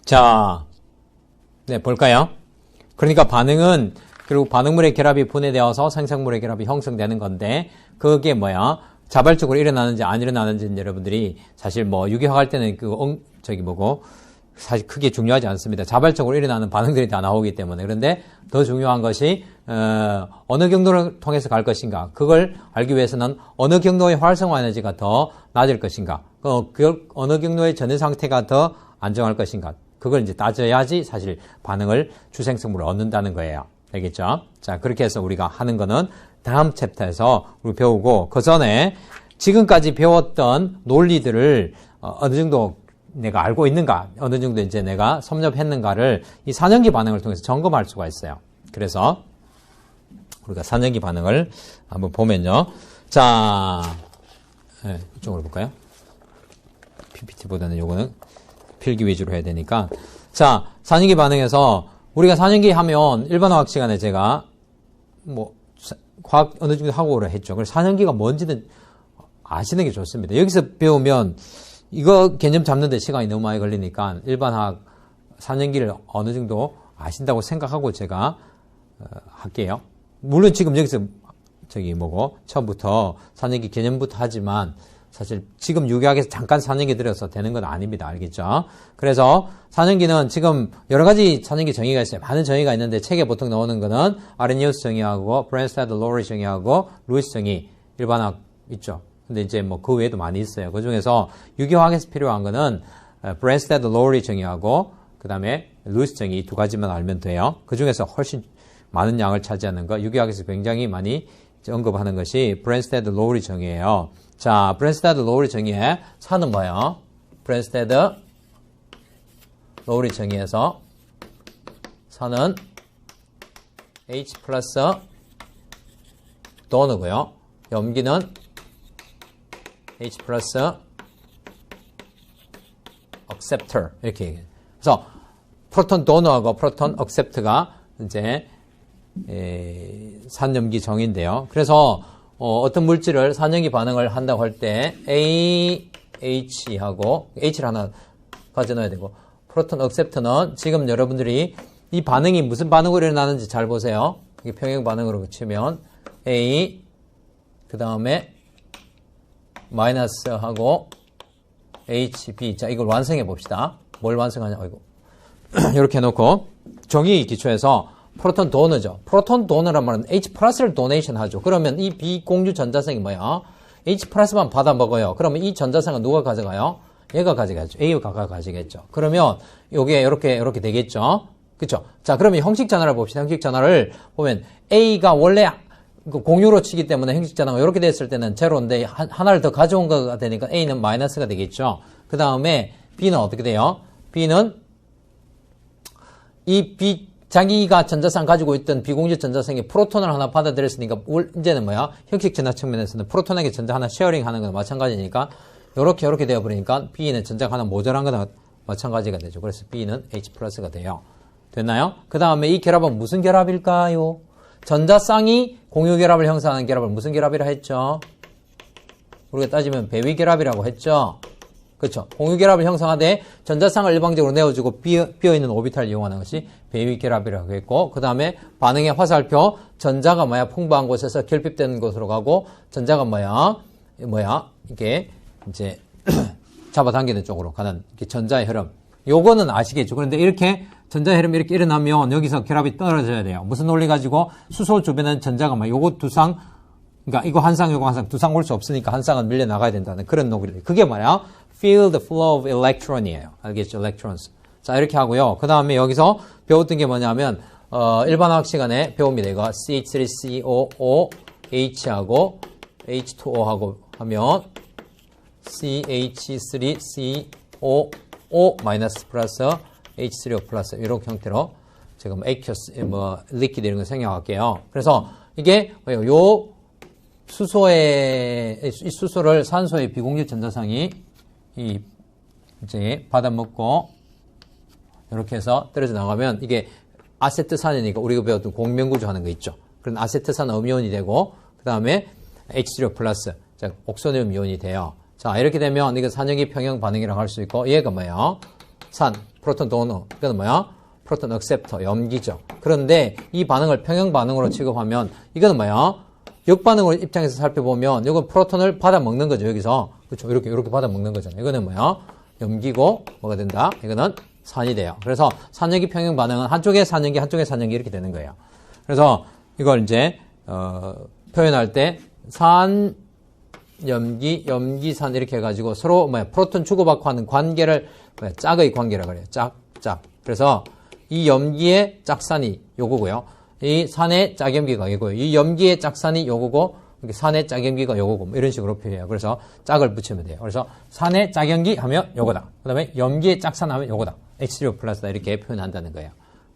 자, 네, 볼까요? 그러니까 반응은, 그리고 반응물의 결합이 분해되어서 생성물의 결합이 형성되는 건데, 그게 뭐야? 자발적으로 일어나는지 안 일어나는지는 여러분들이 사실 뭐 유기화할 때는 사실 크게 중요하지 않습니다. 자발적으로 일어나는 반응들이 다 나오기 때문에. 그런데 더 중요한 것이 어느 경로를 통해서 갈 것인가. 그걸 알기 위해서는 어느 경로의 활성화 에너지가 더 낮을 것인가. 그 어느 경로의 전해 상태가 더 안정할 것인가. 그걸 이제 따져야지 사실 반응을 주생성물을 얻는다는 거예요. 알겠죠? 자, 그렇게 해서 우리가 하는 거는 다음 챕터에서 우리 배우고, 그 전에 지금까지 배웠던 논리들을 어느 정도 내가 알고 있는가, 어느 정도 이제 내가 섭렵했는가를 이 4년기 반응을 통해서 점검할 수가 있어요. 그래서 우리가 4년기 반응을 한번 보면요. 자, 네, 이쪽으로 볼까요? PPT보다는 요거는 필기 위주로 해야 되니까. 자, 4년기 반응에서 우리가 4년기 하면 일반화학 시간에 제가 뭐 과학 어느 정도 하고 오라 했죠. 그래서 4년기가 뭔지는 아시는 게 좋습니다. 여기서 배우면 이거 개념 잡는데 시간이 너무 많이 걸리니까 일반화학 4년기를 어느 정도 아신다고 생각하고 제가 할게요. 물론 지금 여기서 처음부터 4년기 개념부터 하지만 사실 지금 유기학에서 잠깐 4년기 들여서 되는 건 아닙니다. 알겠죠? 그래서 4년기는 지금 여러 가지 4년기 정의가 있어요. 많은 정의가 있는데 책에 보통 나오는 거는 아레니우스 정의하고 브랜스타드 로리 정의하고 루이스 정의 일반학 있죠. 근데 이제 뭐 그 외에도 많이 있어요. 그 중에서 유기화학에서 필요한 거는 브랜스타드 로리 정의하고 그 다음에 루이스 정의 이 두 가지만 알면 돼요. 그 중에서 훨씬 많은 양을 차지하는 거, 유기학에서 굉장히 많이 언급하는 것이 브랜스타드 로리 정의예요. 자, 브랜스타드 로리 정의의 사는 뭐예요? 브랜스타드 로리 정의에서 사는 H 플러스 도너고요. 염기는 H 플러스 acceptor 이렇게 얘기해요. 그래서 프로톤 도너하고 프로톤 accept가 이제 산염기 정의인데요. 그래서 어떤 물질을 산염기 반응을 한다고 할 때 AH하고 H를 하나 가져놔야 되고 프로톤 accept는 지금 여러분들이 이 반응이 무슨 반응으로 일어나는지 잘 보세요. 이게 평형 반응으로 치면 A 그 다음에 마이너스하고 HB. 자, 이걸 완성해 봅시다. 뭘 완성하냐? 이거 이렇게 해놓고 정의 기초에서 프로톤 도너죠. 프로톤 도너란 말은 H 플러스를 도네이션 하죠. 그러면 이 비공유 전자성이 뭐야? H 플러스만 받아 먹어요. 그러면 이 전자성은 누가 가져가요? 얘가 가져가죠. A가 가져가겠죠. 그러면 요게 이렇게 되겠죠. 그쵸? 자, 그러면 형식 전화를 봅시다. 형식 전화를 보면 A가 원래 공유로 치기 때문에 형식 전화가 이렇게 됐을 때는 제로인데 하나를 더 가져온 거가 되니까 A는 마이너스가 되겠죠. 그 다음에 B는 어떻게 돼요? B는 자기가 전자상 가지고 있던 비공유 전자성이 프로톤을 하나 받아들였으니까 이제는 뭐야? 형식 전화 측면에서는 프로톤에게 전자 하나 쉐어링 하는 건 마찬가지니까 이렇게 되어버리니까 B는 전자가 하나 모자란 거나 마찬가지가 되죠. 그래서 B는 H 플러스가 돼요. 됐나요? 그 다음에 이 결합은 무슨 결합일까요? 전자쌍이 공유 결합을 형성하는 결합을 무슨 결합이라 했죠? 우리가 따지면 배위 결합이라고 했죠? 그렇죠? 공유 결합을 형성하되 전자쌍을 일방적으로 내어주고 비어있는 오비탈을 이용하는 것이 배위 결합이라고 했고, 그 다음에 반응의 화살표, 전자가 뭐야? 풍부한 곳에서 결핍되는 곳으로 가고, 전자가 이게 이제 잡아당기는 쪽으로 가는 전자의 흐름. 요거는 아시겠죠? 그런데 이렇게 전자의 흐름이 이렇게 일어나면 여기서 결합이 떨어져야 돼요. 무슨 논리 가지고? 수소 주변에는 전자가 요거 두 쌍, 그러니까 이거 한 쌍, 요거 한 쌍, 두 쌍 올 수 없으니까 한 쌍은 밀려 나가야 된다는 그런 논리. 그게 뭐야? Feel the flow of electron이에요. 알겠죠? electrons. 자, 이렇게 하고요. 그 다음에 여기서 배웠던 게 뭐냐면, 일반화학 시간에 배웁니다. 이거 CH3COOH하고 H2O하고 하면 CH3COO 마이너스 플러스 H3O 플러스 이런 형태로 지금 액큐스 리퀴드 이런 거 생략할게요. 그래서 이게 요 수소를 산소의 비공유 전자상이 이제 받아먹고 이렇게 해서 떨어져 나가면 이게 아세트산이니까 우리가 배웠던 공명구조 하는 거 있죠. 그런 아세트산 음이온이 되고 그 다음에 H3O 플러스 옥소늄 이온이 돼요. 자, 이렇게 되면 이거 산염기 평형 반응이라고 할 수 있고 얘가 뭐예요? 산, 프로톤 도너. 이건 뭐야? 프로톤 액셉터, 염기죠. 그런데 이 반응을 평형 반응으로 취급하면 이거는 뭐야? 역반응으로 입장에서 살펴보면 이건 프로톤을 받아 먹는 거죠. 여기서. 그렇죠. 이렇게 받아 먹는 거잖아요. 이거는 뭐야? 염기고 뭐가 된다? 이거는 산이 돼요. 그래서 산염기 평형 반응은 한쪽에 산염기, 한쪽에 산염기 이렇게 되는 거예요. 그래서 이걸 이제 표현할 때 산, 염기, 염기산 이렇게 해가지고 서로 프로톤 주고받고 하는 관계를 짝의 관계라고 그래요. 짝. 그래서 이 염기의 짝산이 요거고요. 이 산의 짝염기가 이거고요. 이 염기의 짝산이 요거고 산의 짝염기가 요거고 뭐 이런 식으로 표현해요. 그래서 짝을 붙이면 돼요. 그래서 산의 짝염기 하면 요거다. 그 다음에 염기의 짝산 하면 요거다. H3O 플러스다 이렇게 표현한다는 거예요.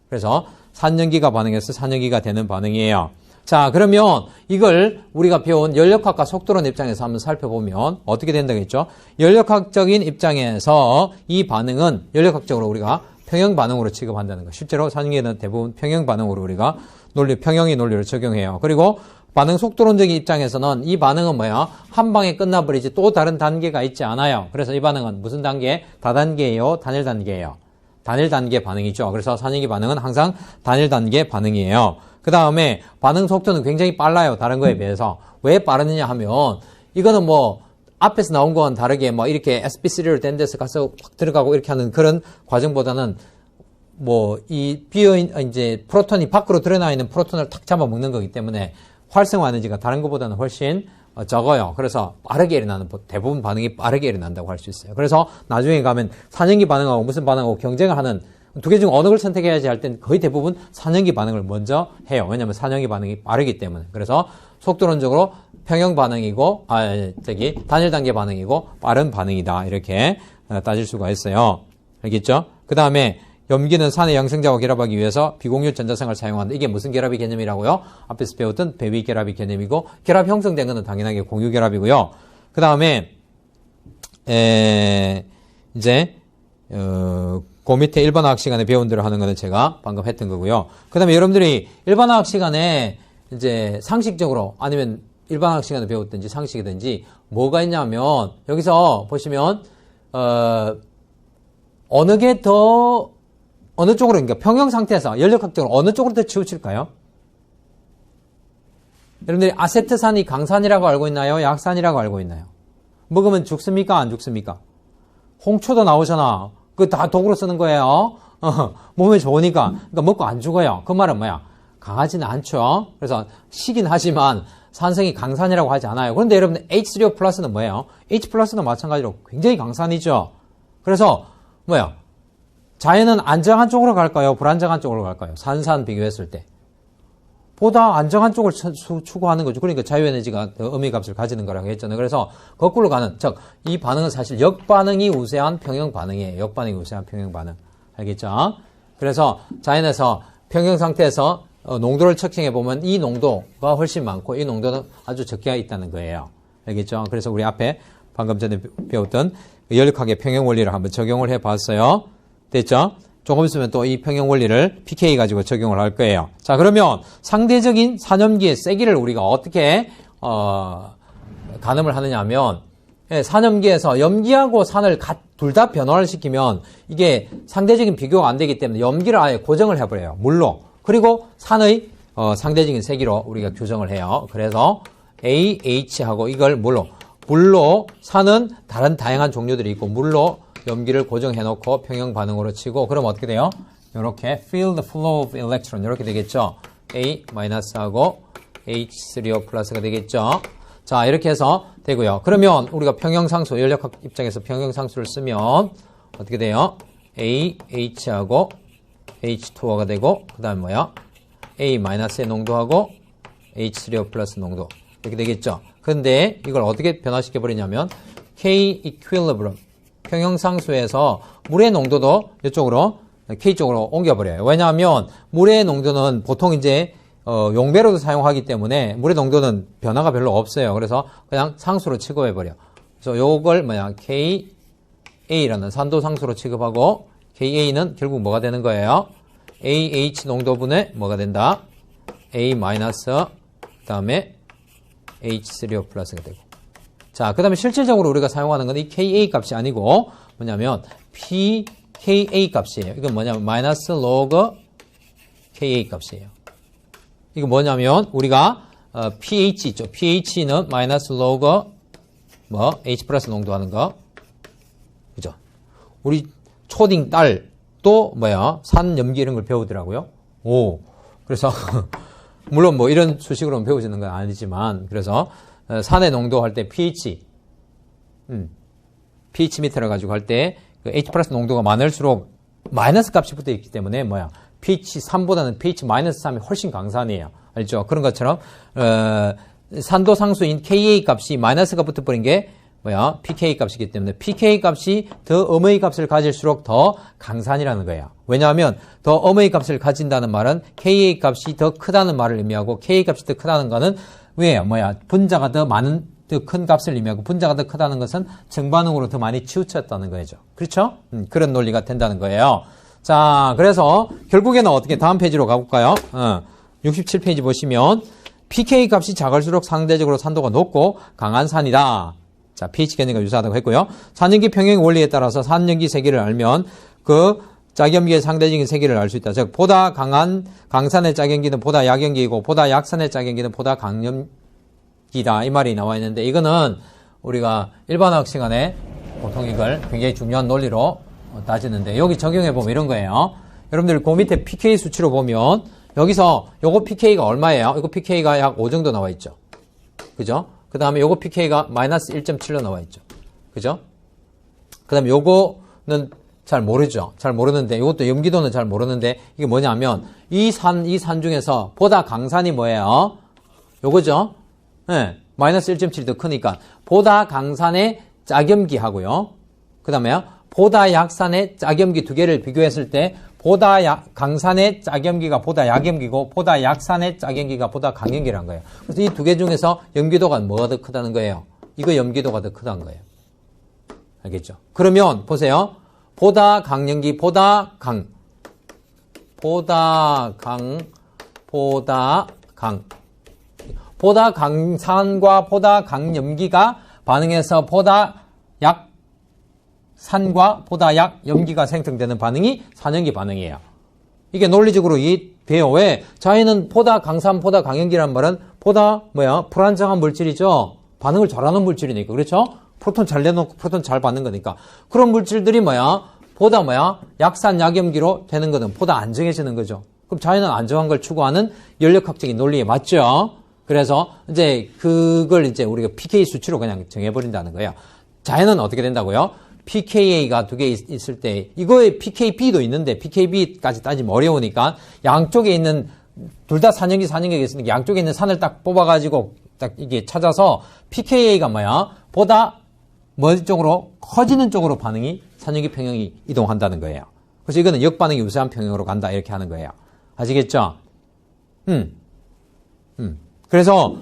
그래서 산염기가 반응해서 산염기가 되는 반응이에요. 자, 그러면 이걸 우리가 배운 연력학과 속도론 입장에서 한번 살펴보면 어떻게 된다겠죠? 연력학적인 입장에서 이 반응은 연력학적으로 우리가 평형 반응으로 취급한다는 거. 실제로 산염기는 대부분 평형 반응으로 우리가 평형의 논리를 적용해요. 그리고 반응 속도론적인 입장에서는 이 반응은 뭐야? 한 방에 끝나버리지 또 다른 단계가 있지 않아요. 그래서 이 반응은 무슨 단계? 다단계예요? 단일 단계예요? 단일 단계 반응이죠. 그래서 산염기 반응은 항상 단일 단계 반응이에요. 그 다음에 반응 속도는 굉장히 빨라요. 다른 거에 비해서. 왜 빠르느냐 하면 이거는 뭐 앞에서 나온 건 다르게 뭐 이렇게 sp3를 된 데서 가서 확 들어가고 이렇게 하는 그런 과정보다는 뭐 이 이제 프로톤이 밖으로 드러나 있는 프로톤을 탁 잡아먹는 거기 때문에 활성화 에너지가 다른 것보다는 훨씬 적어요. 그래서 빠르게 일어나는, 대부분 반응이 빠르게 일어난다고 할 수 있어요. 그래서 나중에 가면 산염기 반응하고 무슨 반응하고 경쟁을 하는 두 개 중 어느 걸 선택해야지 할 땐 거의 대부분 산염기 반응을 먼저 해요. 왜냐하면 산염기 반응이 빠르기 때문에. 그래서 속도론적으로 평형 반응이고, 단일 단계 반응이고, 빠른 반응이다. 이렇게 따질 수가 있어요. 알겠죠? 그 다음에 염기는 산의 양성자와 결합하기 위해서 비공유 전자성을 사용한다. 이게 무슨 결합의 개념이라고요? 앞에서 배웠던 배위 결합의 개념이고, 결합 형성된 것은 당연하게 공유 결합이고요. 그 다음에 이제 그 밑에 일반화학 시간에 배운 대로 하는 거는 제가 방금 했던 거고요. 그 다음에 여러분들이 일반화학 시간에 이제 상식적으로 아니면 일반화학 시간에 배웠든지 상식이든지 뭐가 있냐면 여기서 보시면 어느 게 더 어느 쪽으로 그러니까 평형 상태에서 연력학적으로 어느 쪽으로 더 치우칠까요? 여러분들이 아세트산이 강산이라고 알고 있나요? 약산이라고 알고 있나요? 먹으면 죽습니까? 안 죽습니까? 홍초도 나오잖아. 그거 다 독으로 쓰는 거예요. 몸에 좋으니까. 그러니까 먹고 안 죽어요. 그 말은 뭐야? 강하지는 않죠. 그래서 시긴 하지만 산성이 강산이라고 하지 않아요. 그런데 여러분들 H3O 플러스는 뭐예요? H 플러스는 마찬가지로 굉장히 강산이죠. 그래서 뭐야? 자연은 안정한 쪽으로 갈까요? 불안정한 쪽으로 갈까요? 산산 비교했을 때. 보다 안정한 쪽을 추구하는 거죠. 그러니까 자유에너지가 더 의미값을 가지는 거라고 했잖아요. 그래서 거꾸로 가는, 즉, 이 반응은 사실 역반응이 우세한 평형 반응이에요. 역반응이 우세한 평형 반응. 알겠죠? 그래서 자연에서 평형 상태에서 농도를 측정해보면 이 농도가 훨씬 많고 이 농도는 아주 적게 있다는 거예요. 알겠죠? 그래서 우리 앞에 방금 전에 배웠던 연력학의 평형 원리를 한번 적용을 해봤어요. 됐죠? 조금 있으면 또 이 평형 원리를 pK 가지고 적용을 할 거예요. 자, 그러면 상대적인 산염기의 세기를 우리가 어떻게 가늠을 하느냐 하면 산염기에서 염기하고 산을 둘 다 변화를 시키면 이게 상대적인 비교가 안 되기 때문에 염기를 아예 고정을 해버려요. 물로. 그리고 산의 상대적인 세기로 우리가 규정을 해요. 그래서 AH하고 이걸 물로 산은 다른 다양한 종류들이 있고 물로 염기를 고정해놓고 평형 반응으로 치고 그럼 어떻게 돼요? 이렇게 field flow of electron 이렇게 되겠죠. A-하고 H3O 플러스가 되겠죠. 자, 이렇게 해서 되고요. 그러면 우리가 평형상수, 연력학 입장에서 평형상수를 쓰면 어떻게 돼요? AH하고 H2O가 되고 그 다음에 뭐야? A-의 농도하고 H3O 플러스 농도 이렇게 되겠죠. 근데 이걸 어떻게 변화시켜 버리냐면 K equilibrium 평형상수에서 물의 농도도 이쪽으로 K 쪽으로 옮겨버려요. 왜냐하면 물의 농도는 보통 이제 용배로도 사용하기 때문에 물의 농도는 변화가 별로 없어요. 그래서 그냥 상수로 취급해버려. 그래서 요걸 KA라는 산도상수로 취급하고 KA는 결국 뭐가 되는 거예요? AH 농도분의 뭐가 된다? A- 그 다음에 H3O 플러스가 되고. 자, 그 다음에 실질적으로 우리가 사용하는 건 이 KA 값이 아니고 뭐냐면 PK Ka 값이에요. 이건 뭐냐면 마이너스 로그 Ka 값이에요. 이거 뭐냐면 우리가 pH 있죠. pH는 마이너스 로그 H 플러스 농도하는 거. 그죠? 우리 초딩 딸도 산 염기 이런 걸 배우더라고요. 오. 그래서 물론 이런 수식으로는 배우지는 건 아니지만 그래서 산의 농도 할 때 pH pH 미터를 가지고 할 때 그 H 플러스 농도가 많을수록 마이너스 값이 붙어 있기 때문에 pH 3보다는 pH 마이너스 3이 훨씬 강산이에요. 알죠? 그런 것처럼 산도 상수인 Ka 값이 마이너스가 붙어버린 게 pK 값이기 때문에 pK 값이 더 엄의 값을 가질수록 더 강산이라는 거예요. 왜냐하면 더 엄의 값을 가진다는 말은 Ka 값이 더 크다는 말을 의미하고 Ka 값이 더 크다는 거는 왜요? 분자가 더 큰 값을 의미하고 분자가 더 크다는 것은 정반응으로 더 많이 치우쳤다는 거죠. 그렇죠? 그런 논리가 된다는 거예요. 자, 그래서 결국에는 어떻게 다음 페이지로 가볼까요? 67페이지 보시면 pK 값이 작을수록 상대적으로 산도가 높고 강한 산이다. 자, pH 개념과 유사하다고 했고요. 산염기 평형 원리에 따라서 산염기 세기를 알면 그 짝염기의 상대적인 세기를 알 수 있다. 즉 보다 강한 강산의 짝염기는 보다 약염기이고 보다 약산의 짝염기는 보다 강염기다. 이 말이 나와 있는데 이거는 우리가 일반화학 시간에 보통 이걸 굉장히 중요한 논리로 따지는데 여기 적용해 보면 이런 거예요. 여러분들 그 밑에 pK 수치로 보면 여기서 요거 pK가 얼마예요? 이거 pK가 약 5 정도 나와 있죠. 그죠? 그 다음에 요거 pK가 마이너스 1.7로 나와 있죠. 그죠? 그 다음에 요거는 잘 모르죠. 잘 모르는데 이것도 염기도는 잘 모르는데 이게 뭐냐면 이 산 중에서 보다 강산이 뭐예요? 요거죠? 네, 마이너스 1.7이 더 크니까 보다 강산의 짝염기하고요. 그 다음에 보다 약산의 짝염기 두 개를 비교했을 때 보다 강산의 짝염기가 보다 약염기고 보다 약산의 짝염기가 보다 강염기라는 거예요. 그래서 이 두 개 중에서 염기도가 뭐가 더 크다는 거예요? 이거 염기도가 더 크다는 거예요. 알겠죠? 그러면 보세요. 보다 강염기, 보다 강산과 보다 강염기가 반응해서 보다 약산과 보다 약염기가 생성되는 반응이 산염기 반응이에요. 이게 논리적으로 돼요. 왜? 자연은 보다 강산, 보다 강염기란 말은 보다 불안정한 물질이죠. 반응을 잘하는 물질이니까. 그렇죠? 프로톤 잘 내놓고 프로톤 잘 받는 거니까. 그런 물질들이 보다 약산, 약염기로 되는 거는 보다 안정해지는 거죠. 그럼 자연은 안정한 걸 추구하는 연력학적인 논리에 맞죠? 그래서 이제 그걸 이제 우리가 pK 수치로 그냥 정해버린다는 거예요. 자연은 어떻게 된다고요? pKa가 두 개 있을 때 이거에 pKb도 있는데 pKb까지 따지면 어려우니까 양쪽에 있는 둘 다 산염기가 있으니까 양쪽에 있는 산을 딱 뽑아가지고 딱 이게 찾아서 pKa가 보다 멀 쪽으로 커지는 쪽으로 반응이 산염기 평형이 이동한다는 거예요. 그래서 이거는 역반응이 유사한 평형으로 간다 이렇게 하는 거예요. 아시겠죠? 그래서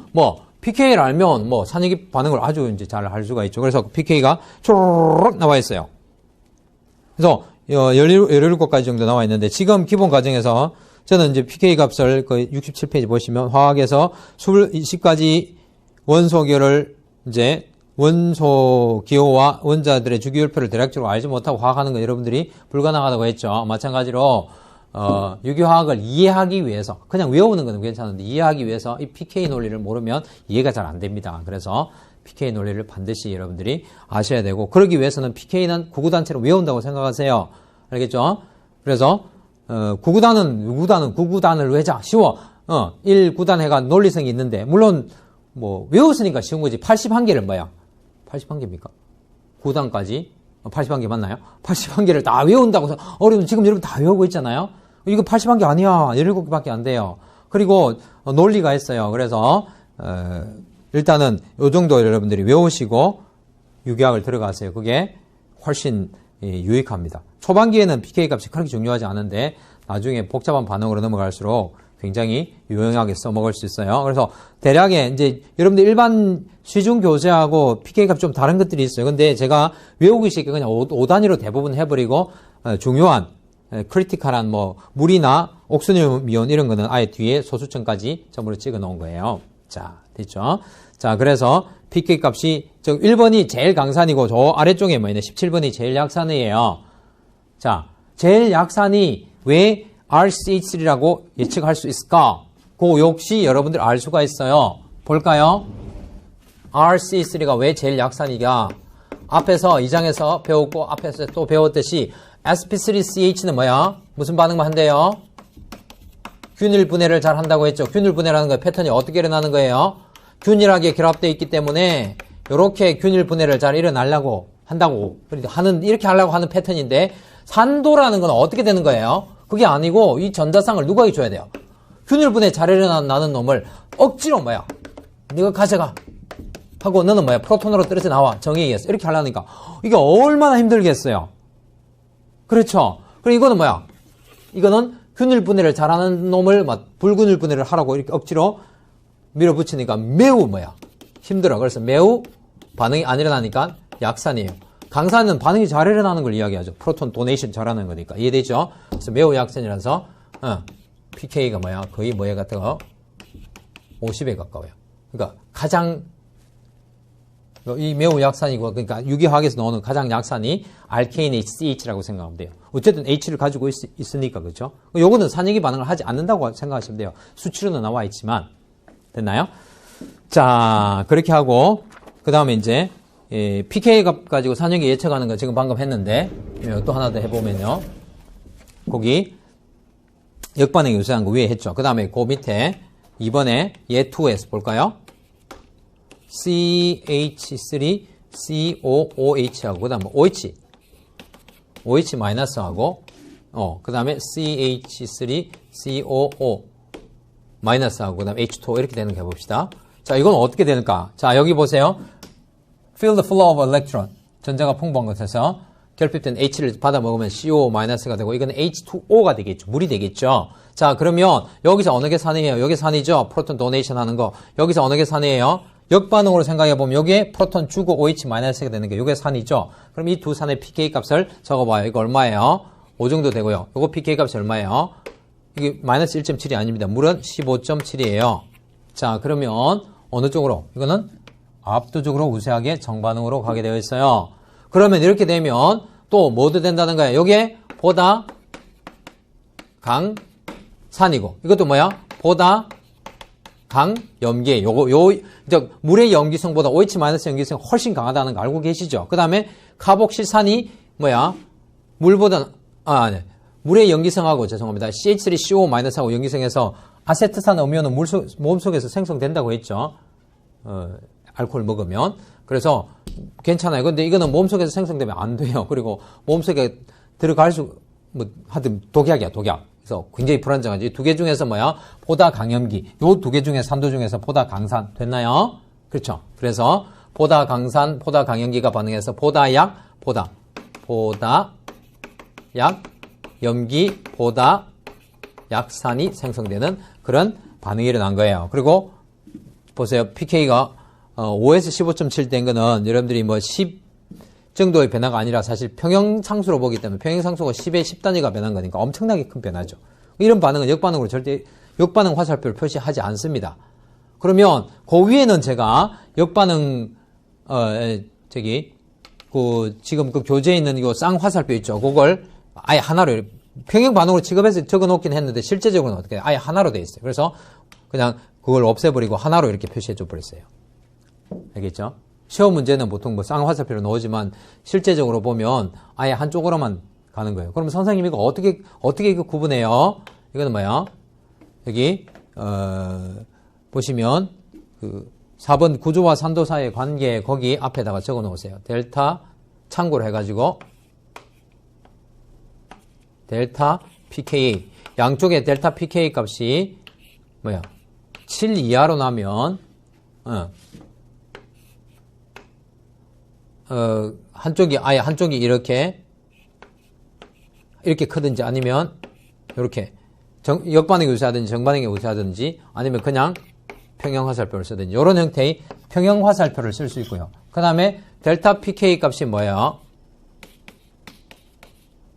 pK를 알면 산염기 반응을 아주 이제 잘 할 수가 있죠. 그래서 pK가 초로록 나와 있어요. 그래서 17가지 정도 나와 있는데 지금 기본 과정에서 저는 이제 pK 값을 그 67페이지 보시면 화학에서 20가지 원소기호를 이제 원소 기호와 원자들의 주기율표를 대략적으로 알지 못하고 화학하는 건 여러분들이 불가능하다고 했죠. 마찬가지로 유기화학을 이해하기 위해서 그냥 외우는 건 괜찮은데 이해하기 위해서 이 pK 논리를 모르면 이해가 잘 안 됩니다. 그래서 pK 논리를 반드시 여러분들이 아셔야 되고 그러기 위해서는 pK는 구구단체로 외운다고 생각하세요. 알겠죠? 그래서 구구단을 외자 쉬워. 1구단 해가 논리성이 있는데 물론 외웠으니까 쉬운 거지. 81개를 81개입니까? 9단까지 81개 맞나요? 81개를 다 외운다고 해서 어려운 지금 여러분 다 외우고 있잖아요. 이거 81개 아니야. 17개밖에 안 돼요. 그리고 논리가 있어요. 그래서 일단은 이 정도 여러분들이 외우시고 유기학을 들어가세요. 그게 훨씬 유익합니다. 초반기에는 pK 값이 그렇게 중요하지 않은데 나중에 복잡한 반응으로 넘어갈수록 굉장히 유용하게 써먹을 수 있어요. 그래서 대략의 이제 여러분들 일반 시중 교재하고 pK 값 좀 다른 것들이 있어요. 근데 제가 외우기 쉽게 그냥 5단위로 대부분 해버리고 중요한 크리티컬한 물이나 옥수늄이온 이런 거는 아예 뒤에 소수점까지 전부로 찍어 놓은 거예요. 자, 됐죠? 자, 그래서 pK 값이 1번이 제일 강산이고 저 아래쪽에 있네. 17번이 제일 약산이에요. 자, 제일 약산이 왜 RCH3라고 예측할 수 있을까? 그 역시 여러분들 알 수가 있어요. 볼까요? RCH3가 왜 제일 약산이냐? 앞에서 2장에서 배웠고 앞에서 또 배웠듯이 sp3CH는 뭐야? 무슨 반응만 한대요? 균일 분해를 잘 한다고 했죠. 균일 분해라는 거 패턴이 어떻게 일어나는 거예요? 균일하게 결합되어 있기 때문에 이렇게 균일 분해를 잘 일어나려고 한다고 이렇게 하려고 하는 패턴인데 산도라는 건 어떻게 되는 거예요? 그게 아니고 이 전자쌍을 누가 줘야 돼요? 균일 분해 잘 일어나는 놈을 억지로 뭐야? 네가 가져가 하고 너는 뭐야? 프로톤으로 떨어져 나와 정의에 의해서 이렇게 하려니까 이게 얼마나 힘들겠어요. 그렇죠? 그리고 이거는 뭐야? 이거는 균일 분해를 잘하는 놈을 불균일 분해를 하라고 이렇게 억지로 밀어붙이니까 매우 뭐야? 힘들어. 그래서 매우 반응이 안 일어나니까 약산이에요. 강산은 반응이 잘 일어나는 걸 이야기하죠. 프로톤 도네이션 잘하는 거니까. 이해되죠? 그래서 매우 약산이라서 pK가 뭐야? 거의 뭐에 같아요? 50에 가까워요. 그러니까 가장 이 매우 약산이고 그러니까 유기화학에서 나오는 가장 약산이 알케인 HCH라고 생각하면 돼요. 어쨌든 H를 가지고 있으니까 그렇죠? 요거는 산염기 반응을 하지 않는다고 생각하시면 돼요. 수치로는 나와 있지만 됐나요? 자 그렇게 하고 그 다음에 이제 pK 값 가지고 산염기 예측하는 거 지금 방금 했는데 또 하나 더 해보면요. 거기 역반응이 유사한 거 위에 했죠. 그 다음에 그 밑에 이번에 얘 2에서 볼까요? CH3COOH하고 그 다음에 OH 마이너스하고 그 다음에 CH3COO 마이너스하고 그 다음에 H2O 이렇게 되는 거 해봅시다. 자 이건 어떻게 되는가? 자 여기 보세요. Field flow of electron 전자가 풍부한 것에서 결핍된 H를 받아 먹으면 CO 마이너스가 되고 이건 H2O가 되겠죠. 물이 되겠죠. 자 그러면 여기서 어느 게 산이에요? 여기 산이죠. 프로톤 도네이션 하는 거. 여기서 어느 게 산이에요? 역반응으로 생각해보면 여기에 프로톤 주고 OH 마이너스가 되는 게 이게 산이죠. 그럼 이 두 산의 pK 값을 적어봐요. 이거 얼마예요? 5 정도 되고요. 이거 pK 값이 얼마예요? 이게 마이너스 1.7이 아닙니다. 물은 15.7이에요. 자 그러면 어느 쪽으로? 이거는 압도적으로 우세하게 정반응으로 가게 되어 있어요. 그러면 이렇게 되면 또 뭐도 된다는 거예요? 여기에 보다 강산이고 이것도 뭐야? 보다 강염기. 물의 염기성보다 OH- 염기성이 훨씬 강하다는 거 알고 계시죠? 그 다음에 카복실산이 뭐야? 물의 염기성하고 죄송합니다. CH3CO- 하고 염기성해서 아세트산 음료는 몸속에서 생성된다고 했죠. 알코올 먹으면. 그래서 괜찮아요. 근데 이거는 몸속에서 생성되면 안 돼요. 그리고 몸속에 들어갈 하여튼 독약이야, 독약. 그래서 굉장히 불안정하지. 이 두 개 중에서 뭐야? 보다 강염기. 요 두 개 중에 산도 중에서 보다 강산. 됐나요? 그렇죠. 그래서 보다 강산, 보다 강염기가 반응해서 보다 약, 보다 약, 염기, 보다 약산이 생성되는 그런 반응이 일어난 거예요. 그리고 보세요. pK가 5에서 15.7 된 거는 여러분들이 10 정도의 변화가 아니라 사실 평형상수로 보기 때문에 평형상수가 10에 10단위가 변한 거니까 엄청나게 큰 변화죠. 이런 반응은 역반응으로 절대 역반응 화살표를 표시하지 않습니다. 그러면 그 위에는 제가 역반응 지금 그 교재에 있는 이거 쌍 화살표 있죠. 그걸 아예 하나로 평형 반응으로 취급해서 적어 놓긴 했는데 실제적으로는 어떻게 아예 하나로 돼 있어요. 그래서 그냥 그걸 없애버리고 하나로 이렇게 표시해 줘 버렸어요. 알겠죠? 시험 문제는 보통 쌍화살표로 넣지만 실제적으로 보면 아예 한쪽으로만 가는 거예요. 그럼 선생님이 이거 어떻게 이거 구분해요? 이거는 뭐야? 여기 보시면 그 4번 구조와 산도 사이의 관계 거기 앞에다가 적어 놓으세요. 델타 참고로 해가지고 델타 pKa 양쪽에 델타 pKa 값이 뭐야? 7 이하로 나면 한쪽이 이렇게 크든지 아니면 이렇게 역반응이 우세하든지 정반응이 우세하든지 아니면 그냥 평형화살표를 쓰든지 이런 형태의 평형화살표를 쓸 수 있고요. 그 다음에 델타 pK 값이 뭐예요?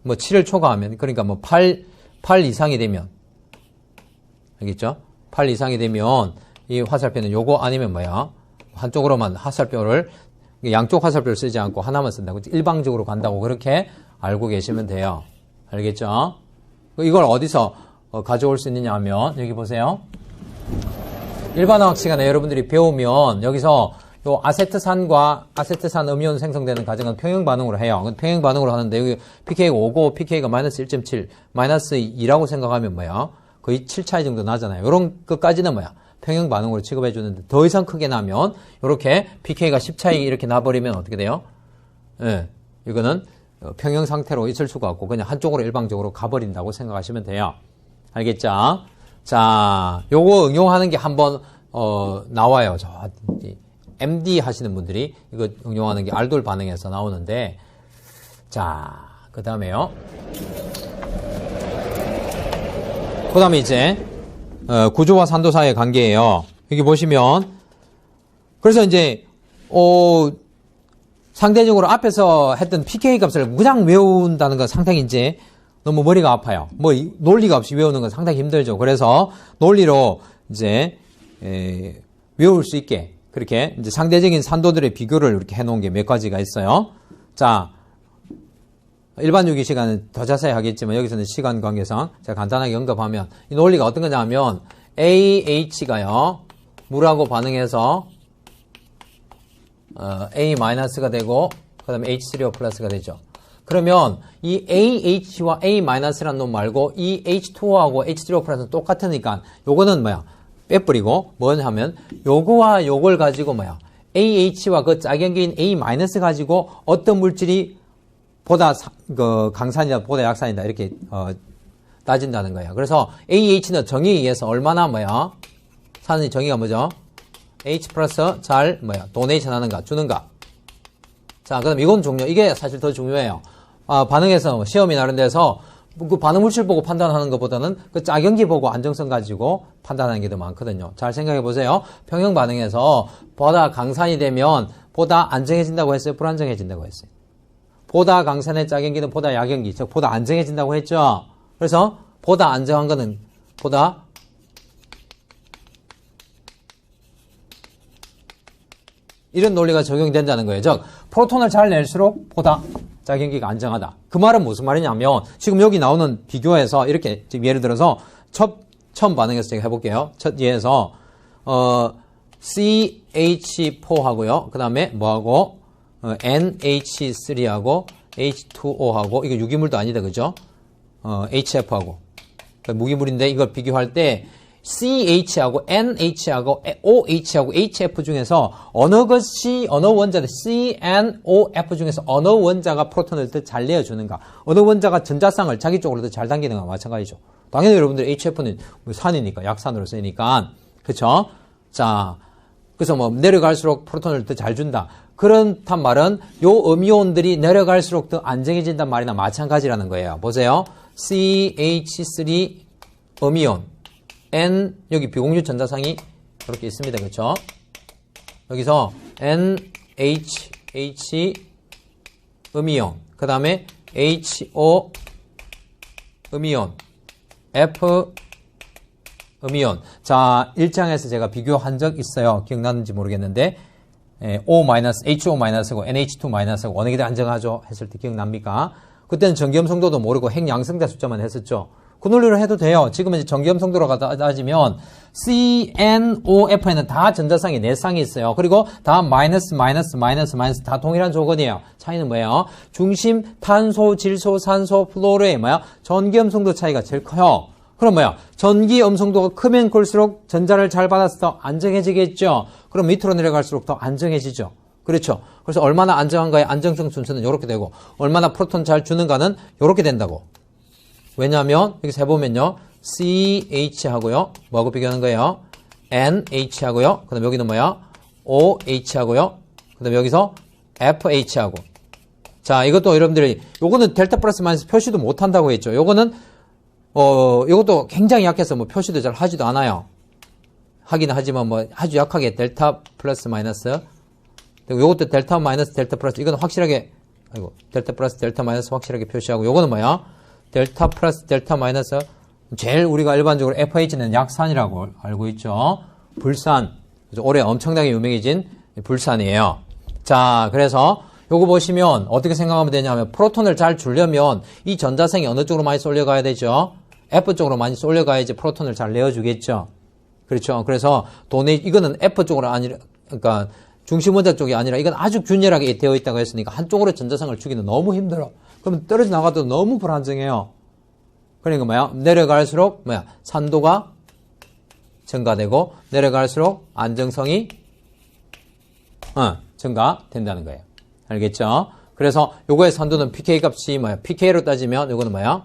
7을 초과하면 그러니까 8 이상이 되면 알겠죠? 8 이상이 되면 이 화살표는 요거 아니면 뭐야? 한쪽으로만 화살표를 양쪽 화살표를 쓰지 않고 하나만 쓴다고 일방적으로 간다고 그렇게 알고 계시면 돼요. 알겠죠? 이걸 어디서 가져올 수 있느냐 하면 여기 보세요. 일반화학 시간에 여러분들이 배우면 여기서 요 아세트산과 아세트산 음이온 생성되는 과정은 평형 반응으로 해요. 평형 반응으로 하는데 여기 pK가 5고 pK가 마이너스 1.7, 마이너스 2라고 생각하면 뭐야? 거의 7 차이 정도 나잖아요. 요런 것까지는 뭐야? 평형 반응으로 취급해 주는데 더 이상 크게 나면 요렇게 pK가 10 차이 이렇게 나버리면 어떻게 돼요? 예. 이거는 평형 상태로 있을 수가 없고 그냥 한쪽으로 일방적으로 가버린다고 생각하시면 돼요. 알겠죠? 자, 요거 응용하는 게 한번 나와요. 저 MD 하시는 분들이 이거 응용하는 게 알돌 반응에서 나오는데, 자, 그 다음에요. 그 다음에 이제 구조와 산도 사이의 관계예요. 여기 보시면 그래서 이제 상대적으로 앞에서 했던 pK 값을 그냥 외운다는 건 상당히 이제 너무 머리가 아파요. 뭐 논리가 없이 외우는 건 상당히 힘들죠. 그래서 논리로 이제 외울 수 있게 그렇게 이제 상대적인 산도들의 비교를 이렇게 해놓은 게 몇 가지가 있어요. 자, 일반 유기 시간은 더 자세히 하겠지만 여기서는 시간 관계상 제가 간단하게 언급하면 이 논리가 어떤 거냐면 AH가요 물하고 반응해서 A-가 되고 그 다음에 H3O 플러스가 되죠. 그러면 이 AH와 A-라는 놈 말고 이 H2O하고 H3O 플러스는 똑같으니까 요거는 뭐야? 빼버리고 뭐냐 하면 요거와 요걸 가지고 뭐야? AH와 그 짝연기인 A- 가지고 어떤 물질이 보다 강산이다 보다 약산이다 이렇게 따진다는 거예요. 그래서 AH는 정의에 의해서 얼마나 뭐야? 산의 정의가 뭐죠? H 플러스 잘 뭐야? 도네이션 하는가? 주는가? 자, 그럼 이건 이게 사실 더 중요해요. 반응에서 시험이 나는 데서 그 반응 물질 보고 판단하는 것보다는 그 짝연기 보고 안정성 가지고 판단하는 게 더 많거든요. 잘 생각해 보세요. 평형 반응에서 보다 강산이 되면 보다 안정해진다고 했어요? 불안정해진다고 했어요? 보다 강산의 짝연기는 보다 약연기, 즉 보다 안정해진다고 했죠. 그래서 보다 안정한 거는 보다 이런 논리가 적용된다는 거예요. 즉 프로톤을 잘 낼수록 보다 짝연기가 안정하다. 그 말은 무슨 말이냐면 지금 여기 나오는 비교에서 이렇게 지금 예를 들어서 처음 반응에서 제가 해볼게요. 첫 예에서 CH4하고요. 그 다음에 뭐하고 NH3하고 H2O하고 이거 유기물도 아니다, 그죠? HF하고 무기물인데 이걸 비교할 때 CH하고 NH하고 OH하고 HF 중에서 어느 원자들 CNOF 중에서 어느 원자가 프로톤을 더 잘 내어주는가, 어느 원자가 전자쌍을 자기 쪽으로 더 잘 당기는가 마찬가지죠. 당연히 여러분들 HF는 산이니까 약산으로 쓰니까 그렇죠? 자, 그래서 뭐 내려갈수록 프로톤을 더 잘 준다. 그렇단 말은 요 음이온들이 내려갈수록 더 안정해진단 말이나 마찬가지라는 거예요. 보세요. CH3 음이온 N 여기 비공유 전자상이 이렇게 있습니다. 그렇죠? 여기서 NH 음이온 그 다음에 HO 음이온 F 음이온. 자, 1장에서 제가 비교한 적 있어요. 기억나는지 모르겠는데 HO-고 NH2-고 어느 게 더 안정하죠? 했을 때 기억납니까? 그때는 전기염성도도 모르고 핵양성자 숫자만 했었죠. 그 논리로 해도 돼요. 지금은 이제 전기염성도로 따지면 CNOF에는 다 전자쌍이 4쌍이 있어요. 그리고 다 마이너스 다 동일한 조건이에요. 차이는 뭐예요? 중심, 탄소, 질소, 산소, 플로르의 뭐야? 전기염성도 차이가 제일 커요. 그럼 뭐야? 전기염성도가 크면 클수록 전자를 잘 받아서 더 안정해지겠죠. 그럼 밑으로 내려갈수록 더 안정해지죠. 그렇죠. 그래서 얼마나 안정한가의 안정성 순서는 이렇게 되고 얼마나 프로톤 잘 주는가는 이렇게 된다고. 왜냐하면 여기서 해보면요. CH하고요. 뭐하고 비교하는 거예요? NH하고요. 그 다음에 여기는 뭐야? OH하고요. 그 다음에 여기서 FH하고. 자, 이것도 여러분들이 요거는 델타 플러스 마이너스 표시도 못한다고 했죠. 요거는 요것도 굉장히 약해서 뭐 표시도 잘 하지도 않아요. 하기는 하지만 뭐 아주 약하게 델타 플러스 마이너스. 그리고 요것도 델타 마이너스 델타 플러스. 이거는 확실하게 델타 플러스 델타 마이너스 확실하게 표시하고 요거는 뭐야? 델타 플러스 델타 마이너스. 제일 우리가 일반적으로 FH는 약산이라고 알고 있죠. 불산. 올해 엄청나게 유명해진 불산이에요. 자, 그래서 요거 보시면 어떻게 생각하면 되냐면 프로톤을 잘 주려면 이 전자성이 어느 쪽으로 많이 쏠려가야 되죠? F 쪽으로 많이 쏠려가야지 프로톤을 잘 내어주겠죠. 그렇죠. 그래서 이거는 F 쪽으로 아니라, 그러니까 중심원자 쪽이 아니라 이건 아주 균열하게 되어 있다고 했으니까 한쪽으로 전자성을 주기는 너무 힘들어. 그러면 떨어져 나가도 너무 불안정해요. 그러니까 뭐야? 내려갈수록 뭐야? 산도가 증가되고 내려갈수록 안정성이 증가된다는 거예요. 알겠죠? 그래서 요거의 산도는 pK 값이 뭐야? pK로 따지면 요거는 뭐야?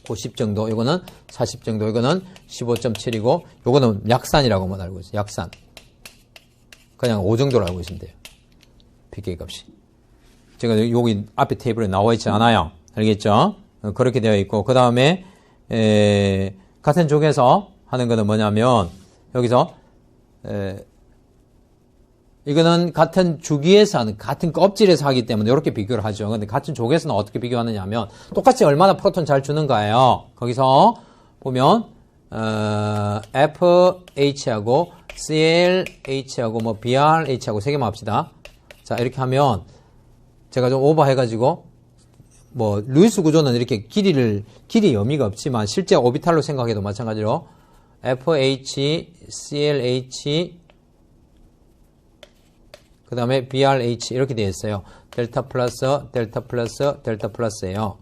50 정도, 요거는 40 정도, 요거는 15.7이고 요거는 약산이라고만 알고 있어요. 약산. 그냥 5 정도로 알고 있으면 돼요. pK 값이. 제가 여기 앞에 테이블에 나와 있지 않아요. 알겠죠? 그렇게 되어 있고 그 다음에 같은 쪽에서 하는 거는 뭐냐면 여기서 이거는 같은 주기에서 하는 같은 껍질에서 하기 때문에 이렇게 비교를 하죠. 근데 같은 족에서는 어떻게 비교하느냐 하면 똑같이 얼마나 프로톤 잘 주는가예요. 거기서 보면 FH하고 CLH하고 뭐 BRH하고 세 개만 합시다. 자, 이렇게 하면 제가 좀 오버해가지고 뭐 루이스 구조는 이렇게 길이 의미가 없지만 실제 오비탈로 생각해도 마찬가지로 FH, CLH 그 다음에 BRH 이렇게 되어 있어요. 델타 플러스, 델타 플러스, 델타 플러스예요.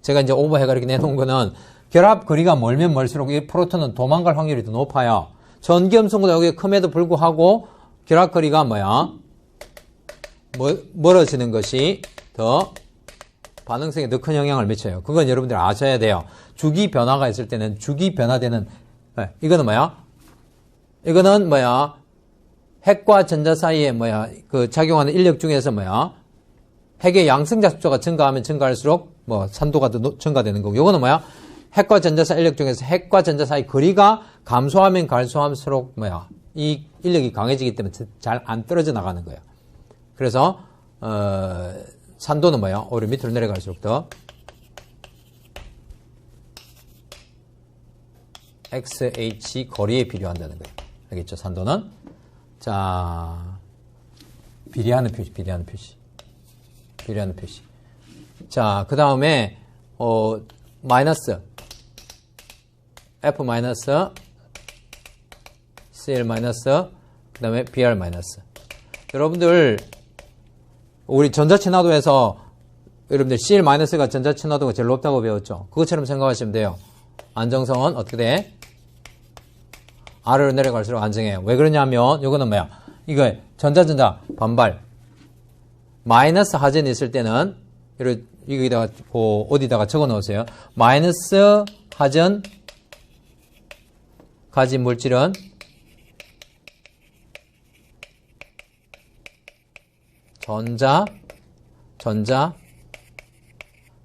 제가 이제 오버해가 이렇게 내놓은 거는 결합 거리가 멀면 멀수록 이 프로톤은 도망갈 확률이 더 높아요. 전기음성보다 여기 큼에도 불구하고 결합 거리가 뭐야? 멀어지는 것이 더 반응성에 더 큰 영향을 미쳐요. 그건 여러분들 아셔야 돼요. 주기 변화가 있을 때는 주기 변화되는 이거는 뭐야? 이거는 뭐야? 핵과 전자 사이에 뭐야? 그 작용하는 인력 중에서 뭐야? 핵의 양성자 숫자가 증가하면 증가할수록 뭐 산도가 더 증가되는 거고. 이거는 뭐야? 핵과 전자 사이 인력 중에서 핵과 전자 사이 거리가 감소하면 감소할수록 뭐야? 이 인력이 강해지기 때문에 잘 안 떨어져 나가는 거예요. 그래서 산도는 뭐야? 오히려 밑으로 내려갈수록 더 XH 거리에 비례한다는 거예요. 알겠죠? 산도는. 자, 비례하는 표시. 자, 그 다음에, 마이너스, F 마이너스, CL 마이너스, 그 다음에 BR 마이너스. 여러분들, 우리 전자친화도에서 여러분들 CL 마이너스가 전자친화도가 제일 높다고 배웠죠? 그것처럼 생각하시면 돼요. 안정성은 어떻게 돼? 아래로 내려갈수록 안정해요. 왜 그러냐면 요거는 뭐야? 이거 전자 반발 마이너스 하전이 있을 때는 여기다가 어디다가 적어 놓으세요. 마이너스 하전 가진 물질은 전자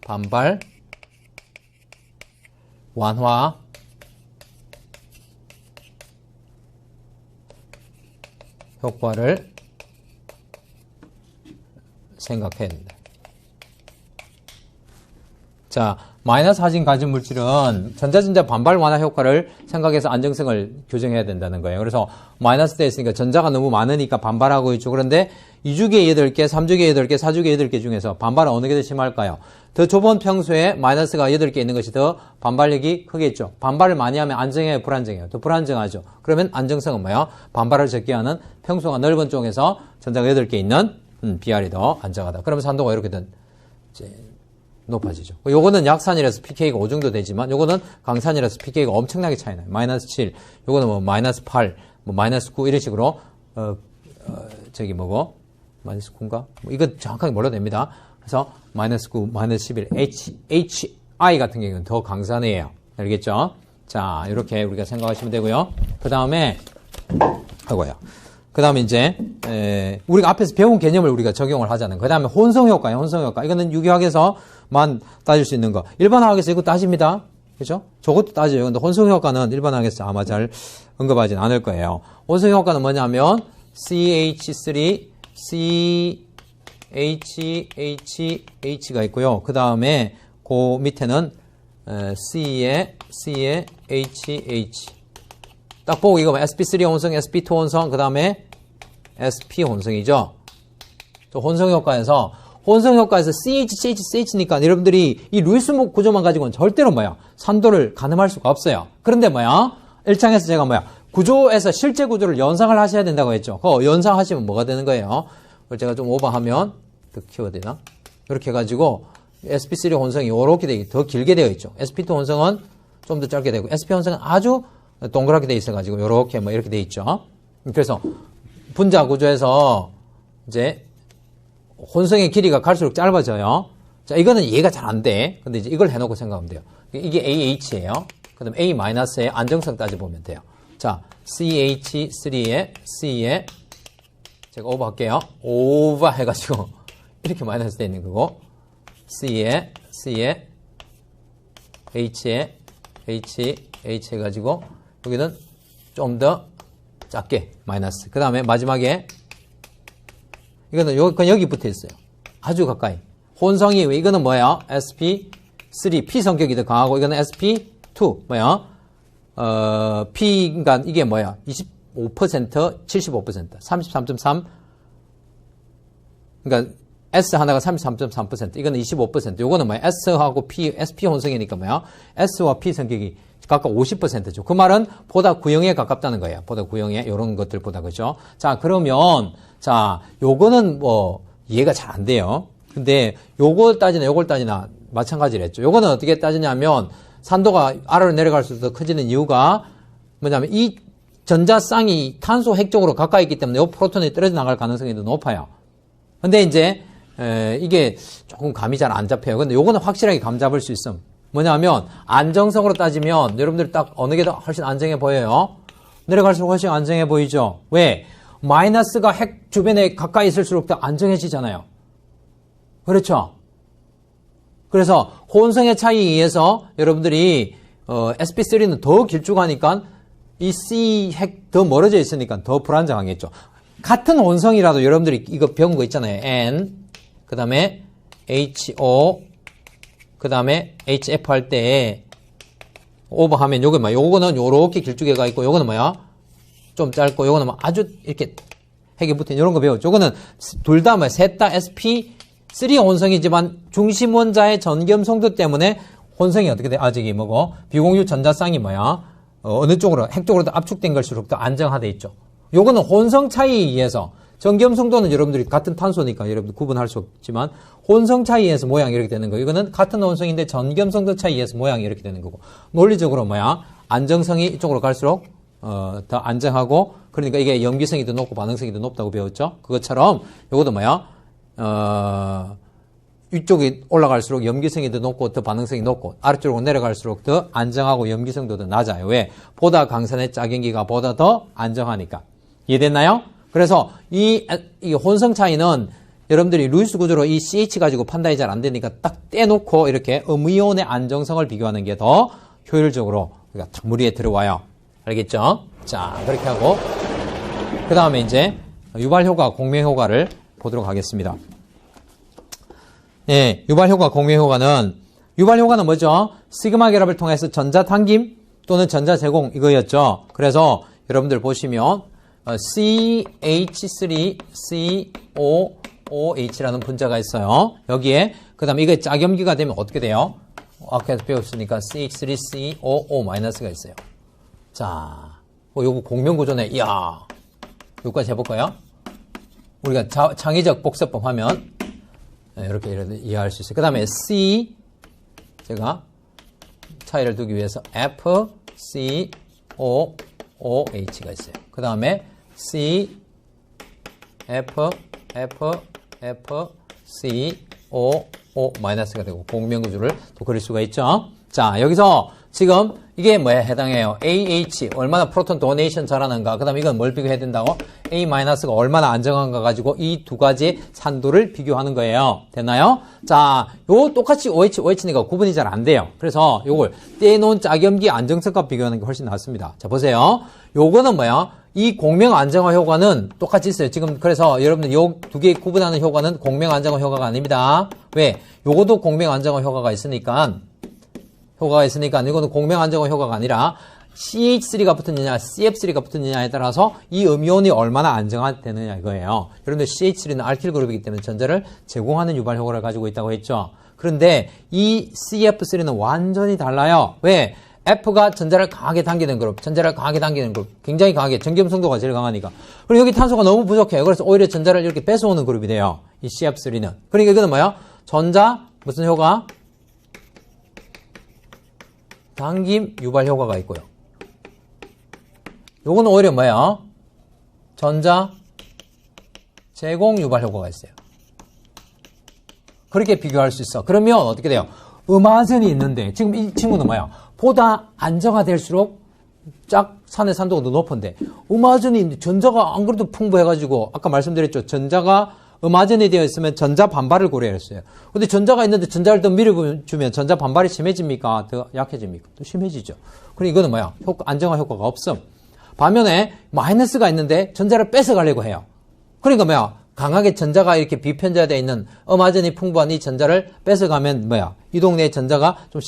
반발 완화 효과를 생각해야 된다. 자, 마이너스 하진 가진 물질은 전자 반발 완화 효과를 생각해서 안정성을 교정해야 된다는 거예요. 그래서 마이너스 돼 있으니까 전자가 너무 많으니까 반발하고 있죠. 그런데 2주기에 8개, 3주기에 8개, 4주기에 8개 중에서 반발은 어느 게 더 심할까요? 더 좁은 평소에 마이너스가 8개 있는 것이 더 반발력이 크겠죠. 반발을 많이 하면 안정해요, 불안정해요? 더 불안정하죠. 그러면 안정성은 뭐야? 반발을 적게 하는 평소가 넓은 쪽에서 전자가 8개 있는 BR이 더 안정하다. 그러면 산도가 이렇게 높아지죠. 요거는 약산이라서 pK가 5 정도 되지만 요거는 강산이라서 pK가 엄청나게 차이 나요. 마이너스 7, 요거는 뭐 마이너스 8, 뭐 마이너스 9 이런 식으로 마이너스 9인가? 뭐 이거 정확하게 몰라도 됩니다. 그래서 마이너스 9, 마이너스 11, HI 같은 경우는 더 강산이에요. 알겠죠? 자, 이렇게 우리가 생각하시면 되고요. 그 다음에 그 다음에 이제 우리가 앞에서 배운 개념을 우리가 적용을 하자는. 그 다음에 혼성효과예요. 혼성효과. 이거는 유기화학에서만 따질 수 있는 거. 일반화학에서 이거 따집니다. 그죠? 저것도 따져요. 근데 혼성효과는 일반화학에서 아마 잘 언급하진 않을 거예요. 혼성효과는 뭐냐면 CH3, CHH가 있고요. 그 다음에 그 밑에는 C에 HH. 딱 보고 이거 sp3 혼성, sp2 혼성, 그 다음에 sp 혼성이죠. 혼성 효과에서 CH, CH, CH니까 여러분들이 이 루이스 구조만 가지고는 절대로 산도를 가늠할 수가 없어요. 그런데 1장에서 제가 구조에서 실제 구조를 연상을 하셔야 된다고 했죠. 그거 연상하시면 뭐가 되는 거예요? 그걸 제가 좀 오버하면 더 키워야 되나? 이렇게 해가지고 sp3 혼성이 이렇게 더 길게 되어 있죠. sp2 혼성은 좀 더 짧게 되고 sp 혼성은 아주 동그랗게 되어 있어가지고 이렇게 이렇게 되어 있죠. 그래서 분자 구조에서 이제 혼성의 길이가 갈수록 짧아져요. 자, 이거는 이해가 잘 안 돼. 근데 이제 이걸 해놓고 생각하면 돼요. 이게 AH예요. 그 다음에 A-의 안정성 따져보면 돼요. 자, CH3에 C에 제가 오버할게요. 오버 해가지고 이렇게 마이너스 되어 있는 거고 C에 H에 H 해가지고 여기는 좀 더 작게 마이너스. 그 다음에 마지막에 이거는 여기 붙어 있어요. 아주 가까이. 혼성이 이거는 뭐야? sp3 p 성격이 더 강하고 이거는 sp2 P가 이게 25%, 75%, 33.3. 그러니까 S 하나가 33.3%, 이거는 25%. 요거는 S하고 SP 혼성이니까 S와 P 성격이 각각 50%죠. 그 말은 보다 구형에 가깝다는 거예요. 보다 구형에, 요런 것들보다, 그죠? 자, 그러면, 요거는 이해가 잘 안 돼요. 근데 요걸 따지나 마찬가지랬죠. 요거는 어떻게 따지냐면, 산도가 아래로 내려갈수록 더 커지는 이유가 뭐냐면 이 전자쌍이 탄소 핵 쪽으로 가까이 있기 때문에 이 프로톤이 떨어져 나갈 가능성이 더 높아요. 근데 이제 이게 조금 감이 잘 안 잡혀요. 근데 요거는 확실하게 감 잡을 수 있음. 뭐냐면 안정성으로 따지면 여러분들 딱 어느 게 더 훨씬 안정해 보여요? 내려갈수록 훨씬 안정해 보이죠? 왜? 마이너스가 핵 주변에 가까이 있을수록 더 안정해지잖아요. 그렇죠? 그래서 혼성의 차이에 의해서 여러분들이 sp3는 더 길쭉하니까 이 C 핵 더 멀어져 있으니까 더 불안정하겠죠. 같은 혼성이라도 여러분들이 이거 배운 거 있잖아요. N 그 다음에 HO 그 다음에 HF 할 때 오버하면 요거는 요렇게 길쭉해 가 있고 요거는 좀 짧고 요거는 아주 이렇게 핵이 붙은 이런 거 배웠죠. 요거는 둘 다 셋 다 sp3 혼성이지만 중심 원자의 전겸성도 때문에 혼성이 어떻게 돼? 저기 비공유 전자쌍이 어느 쪽으로, 핵 쪽으로 더 압축된 걸수록 더 안정화돼 있죠. 요거는 혼성 차이에 의해서, 전겸성도는 여러분들이 같은 탄소니까 여러분들 구분할 수 없지만, 혼성 차이에 의해서 모양이 이렇게 되는 거예요. 이거는 같은 혼성인데 전겸성도 차이에 의해서 모양이 이렇게 되는 거고, 논리적으로 안정성이 이쪽으로 갈수록, 더 안정하고, 그러니까 이게 염기성이 더 높고 반응성이 더 높다고 배웠죠. 그것처럼, 요것도 위쪽이 올라갈수록 염기성이 더 높고 더 반응성이 높고 아래쪽으로 내려갈수록 더 안정하고 염기성도 더 낮아요. 왜? 보다 강산의 짝연기가 보다 더 안정하니까. 이해됐나요? 그래서 이 혼성 차이는 여러분들이 루이스 구조로 이 CH 가지고 판단이 잘 안 되니까 딱 떼놓고 이렇게 음이온의 안정성을 비교하는 게 더 효율적으로 무리에 들어와요. 알겠죠? 자, 그렇게 하고 그 다음에 이제 유발효과, 공명효과를 보도록 하겠습니다. 예, 유발효과, 공명효과는 유발효과는 뭐죠? 시그마 결합을 통해서 전자 당김 또는 전자 제공 이거였죠. 그래서 여러분들 보시면 CH3COOH라는 분자가 있어요. 여기에 그 다음에 이게 짝염기가 되면 어떻게 돼요? 아까도 배웠으니까 CH3COO-가 있어요. 자, 요거 공명구조네. 이야, 여기까지 해볼까요? 우리가 창의적 복사법 하면 이렇게 이해할 수 있어요. 그 다음에 C, 제가 차이를 두기 위해서 FCOOH가 있어요. 그 다음에 C, FCOO-가 되고 공명구조를 또 그릴 수가 있죠. 자, 여기서 지금 이게 뭐에 해당해요? AH, 얼마나 프로톤 도네이션 잘하는가. 그 다음에 이건 뭘 비교해야 된다고? A-가 얼마나 안정한가 가지고 이 두 가지의 산도를 비교하는 거예요. 됐나요? 자, 요 똑같이 OH니까 구분이 잘 안 돼요. 그래서 요걸 떼놓은 짝염기 안정성과 비교하는 게 훨씬 낫습니다. 자, 보세요. 요거는 이 공명 안정화 효과는 똑같이 있어요. 지금 그래서 여러분들 요 두 개 구분하는 효과는 공명 안정화 효과가 아닙니다. 왜? 요것도 공명 안정화 효과가 있으니까 이거는 공명 안정화 효과가 아니라 CH3가 붙었느냐, CF3가 붙었느냐에 따라서 이 음이온이 얼마나 안정화되느냐 이거예요. 여러분들 CH3는 알킬 그룹이기 때문에 전자를 제공하는 유발 효과를 가지고 있다고 했죠. 그런데 이 CF3는 완전히 달라요. 왜? F가 전자를 강하게 당기는 그룹, 전자를 강하게 당기는 그룹, 굉장히 강하게, 전기음성도가 제일 강하니까. 그리고 여기 탄소가 너무 부족해요. 그래서 오히려 전자를 이렇게 뺏어오는 그룹이 돼요. 이 CF3는. 그러니까 이거는 뭐야? 전자, 무슨 효과? 당김 유발 효과가 있고요. 요거는 오히려 뭐야? 전자, 제공 유발 효과가 있어요. 그렇게 비교할 수 있어. 그러면 어떻게 돼요? 음화전이 있는데, 지금 이 친구는 뭐야? 보다 안정화될수록 산의 산도가 더 높은데, 음화전이 있는데, 전자가 안 그래도 풍부해가지고, 아까 말씀드렸죠. 전자가 음화전이 되어 있으면 전자 반발을 고려해야 했어요. 근데 전자가 있는데 전자를 더 밀어주면 전자 반발이 심해집니까? 더 약해집니까? 더 심해지죠. 그러니까 이거는 뭐야? 안정화 효과가 없음. 반면에 마이너스가 있는데 전자를 뺏어가려고 해요. 그러니까 뭐야? 강하게 전자가 이렇게 비편자되어 있는 음화전이 풍부한 이 전자를 뺏어가면 뭐야? 이 동네의 전자가 좀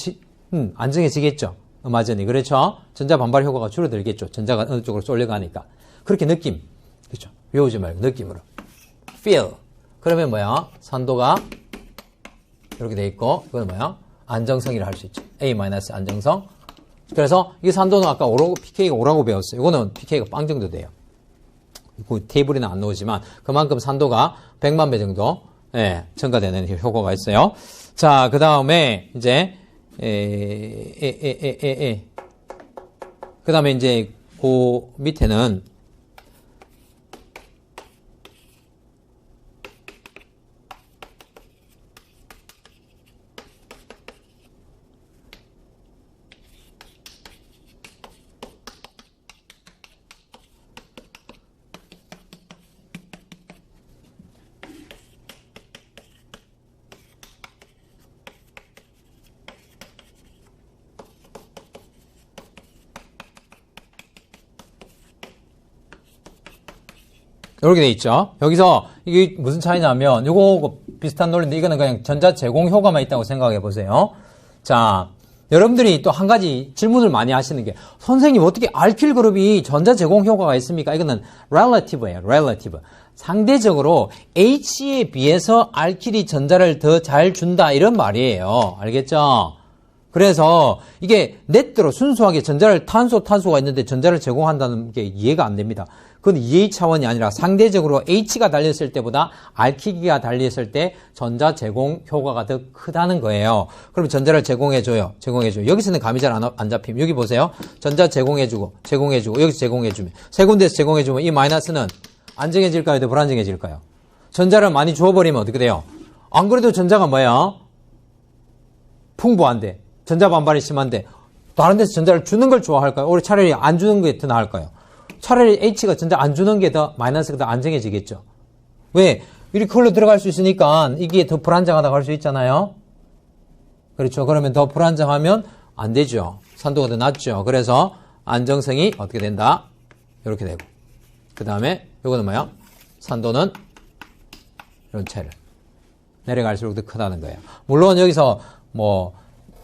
안정해지겠죠. 음화전이. 그렇죠? 전자 반발 효과가 줄어들겠죠. 전자가 어느 쪽으로 쏠려가니까. 그렇게 느낌. 그렇죠? 외우지 말고 느낌으로. feel. 그러면 뭐야? 산도가 이렇게 돼 있고, 이거는 뭐야? 안정성이라 할 수 있죠. A- 안정성. 그래서 이 산도는 아까 pK가 5라고 배웠어요. 이거는 pK가 빵 정도 돼요. 그 테이블에는 안 나오지만 그만큼 산도가 100만 배 정도 증가되는 효과가 있어요. 자, 그 다음에 이제 그 다음에 이제 그 밑에는 이렇게 돼 있죠. 여기서 이게 무슨 차이냐면 요거 비슷한 논리인데 이거는 그냥 전자 제공 효과만 있다고 생각해 보세요. 자, 여러분들이 또 한 가지 질문을 많이 하시는 게 선생님 어떻게 알킬 그룹이 전자 제공 효과가 있습니까? 이거는 relative예요. relative. 상대적으로 H에 비해서 알킬이 전자를 더 잘 준다 이런 말이에요. 알겠죠? 그래서 이게 넷대로 순수하게 탄소가 있는데 전자를 제공한다는 게 이해가 안 됩니다. 그건 이해 차원이 아니라 상대적으로 H가 달렸을 때보다 알키기가 달렸을 때 전자 제공 효과가 더 크다는 거예요. 그럼 전자를 제공해줘요. 여기서는 감이 잘 안 잡히면 여기 보세요. 전자 제공해주고 여기서 제공해주면 세 군데에서 제공해주면 이 마이너스는 안정해질까요? 더 불안정해질까요? 전자를 많이 줘버리면 어떻게 돼요? 안 그래도 전자가 뭐야? 풍부한데 전자 반발이 심한데 다른 데서 전자를 주는 걸 좋아할까요? 오히려 차라리 안 주는 게 더 나을까요? 차라리 H가 전자 안 주는 게 더 마이너스가 더 안정해지겠죠. 왜? 이렇게 흘러 들어갈 수 있으니까 이게 더 불안정하다고 할 수 있잖아요. 그렇죠. 그러면 더 불안정하면 안 되죠. 산도가 더 낮죠. 그래서 안정성이 어떻게 된다? 이렇게 되고. 그 다음에 이거는 뭐야? 산도는 이런 차이를 내려갈수록 더 크다는 거예요. 물론 여기서 뭐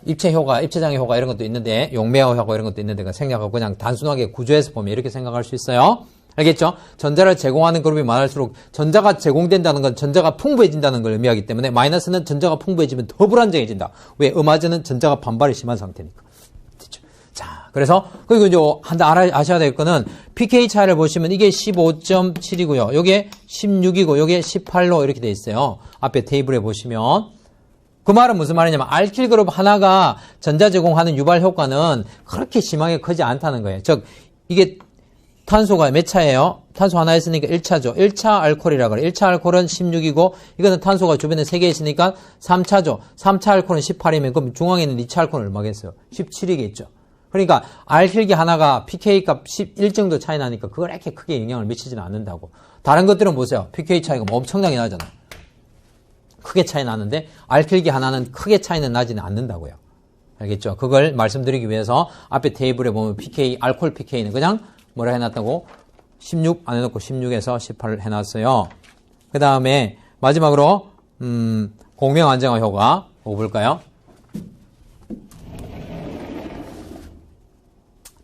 입체 효과, 입체장애 효과 이런 것도 있는데 용매화 효과 이런 것도 있는데 생략하고 그냥 단순하게 구조에서 보면 이렇게 생각할 수 있어요. 알겠죠? 전자를 제공하는 그룹이 많을수록 전자가 제공된다는 건 전자가 풍부해진다는 걸 의미하기 때문에 마이너스는 전자가 풍부해지면 더 불안정해진다. 왜? 음화전은 전자가 반발이 심한 상태니까. 됐죠? 자, 그래서 그리고 이제 아셔야 될 거는 pK 차이를 보시면 이게 15.7이고요. 요게 16이고 요게 18로 이렇게 돼 있어요. 앞에 테이블에 보시면 그 말은 무슨 말이냐면 알킬 그룹 하나가 전자 제공하는 유발 효과는 그렇게 심하게 크지 않다는 거예요. 즉 이게 탄소가 몇 차예요? 탄소 하나 있으니까 1차죠. 1차 알코올이라고 그래요. 1차 알코올은 16이고 이거는 탄소가 주변에 3개 있으니까 3차죠. 3차 알코올은 18이면 그럼 중앙에 있는 2차 알코올은 얼마겠어요? 17이겠죠. 그러니까 알킬기 하나가 pK 값 11 정도 차이 나니까 그걸 이렇게 크게 영향을 미치지는 않는다고. 다른 것들은 보세요. pK 차이가 뭐 엄청나게 나잖아요. 크게 차이 나는데 알킬기 하나는 크게 차이는 나지는 않는다고요. 알겠죠? 그걸 말씀드리기 위해서 앞에 테이블에 보면 pK, 알코올 pK는 그냥 뭐라 해놨다고? 16 안 해놓고 16에서 18을 해놨어요. 그 다음에 마지막으로 공명 안정화 효과 보고 볼까요?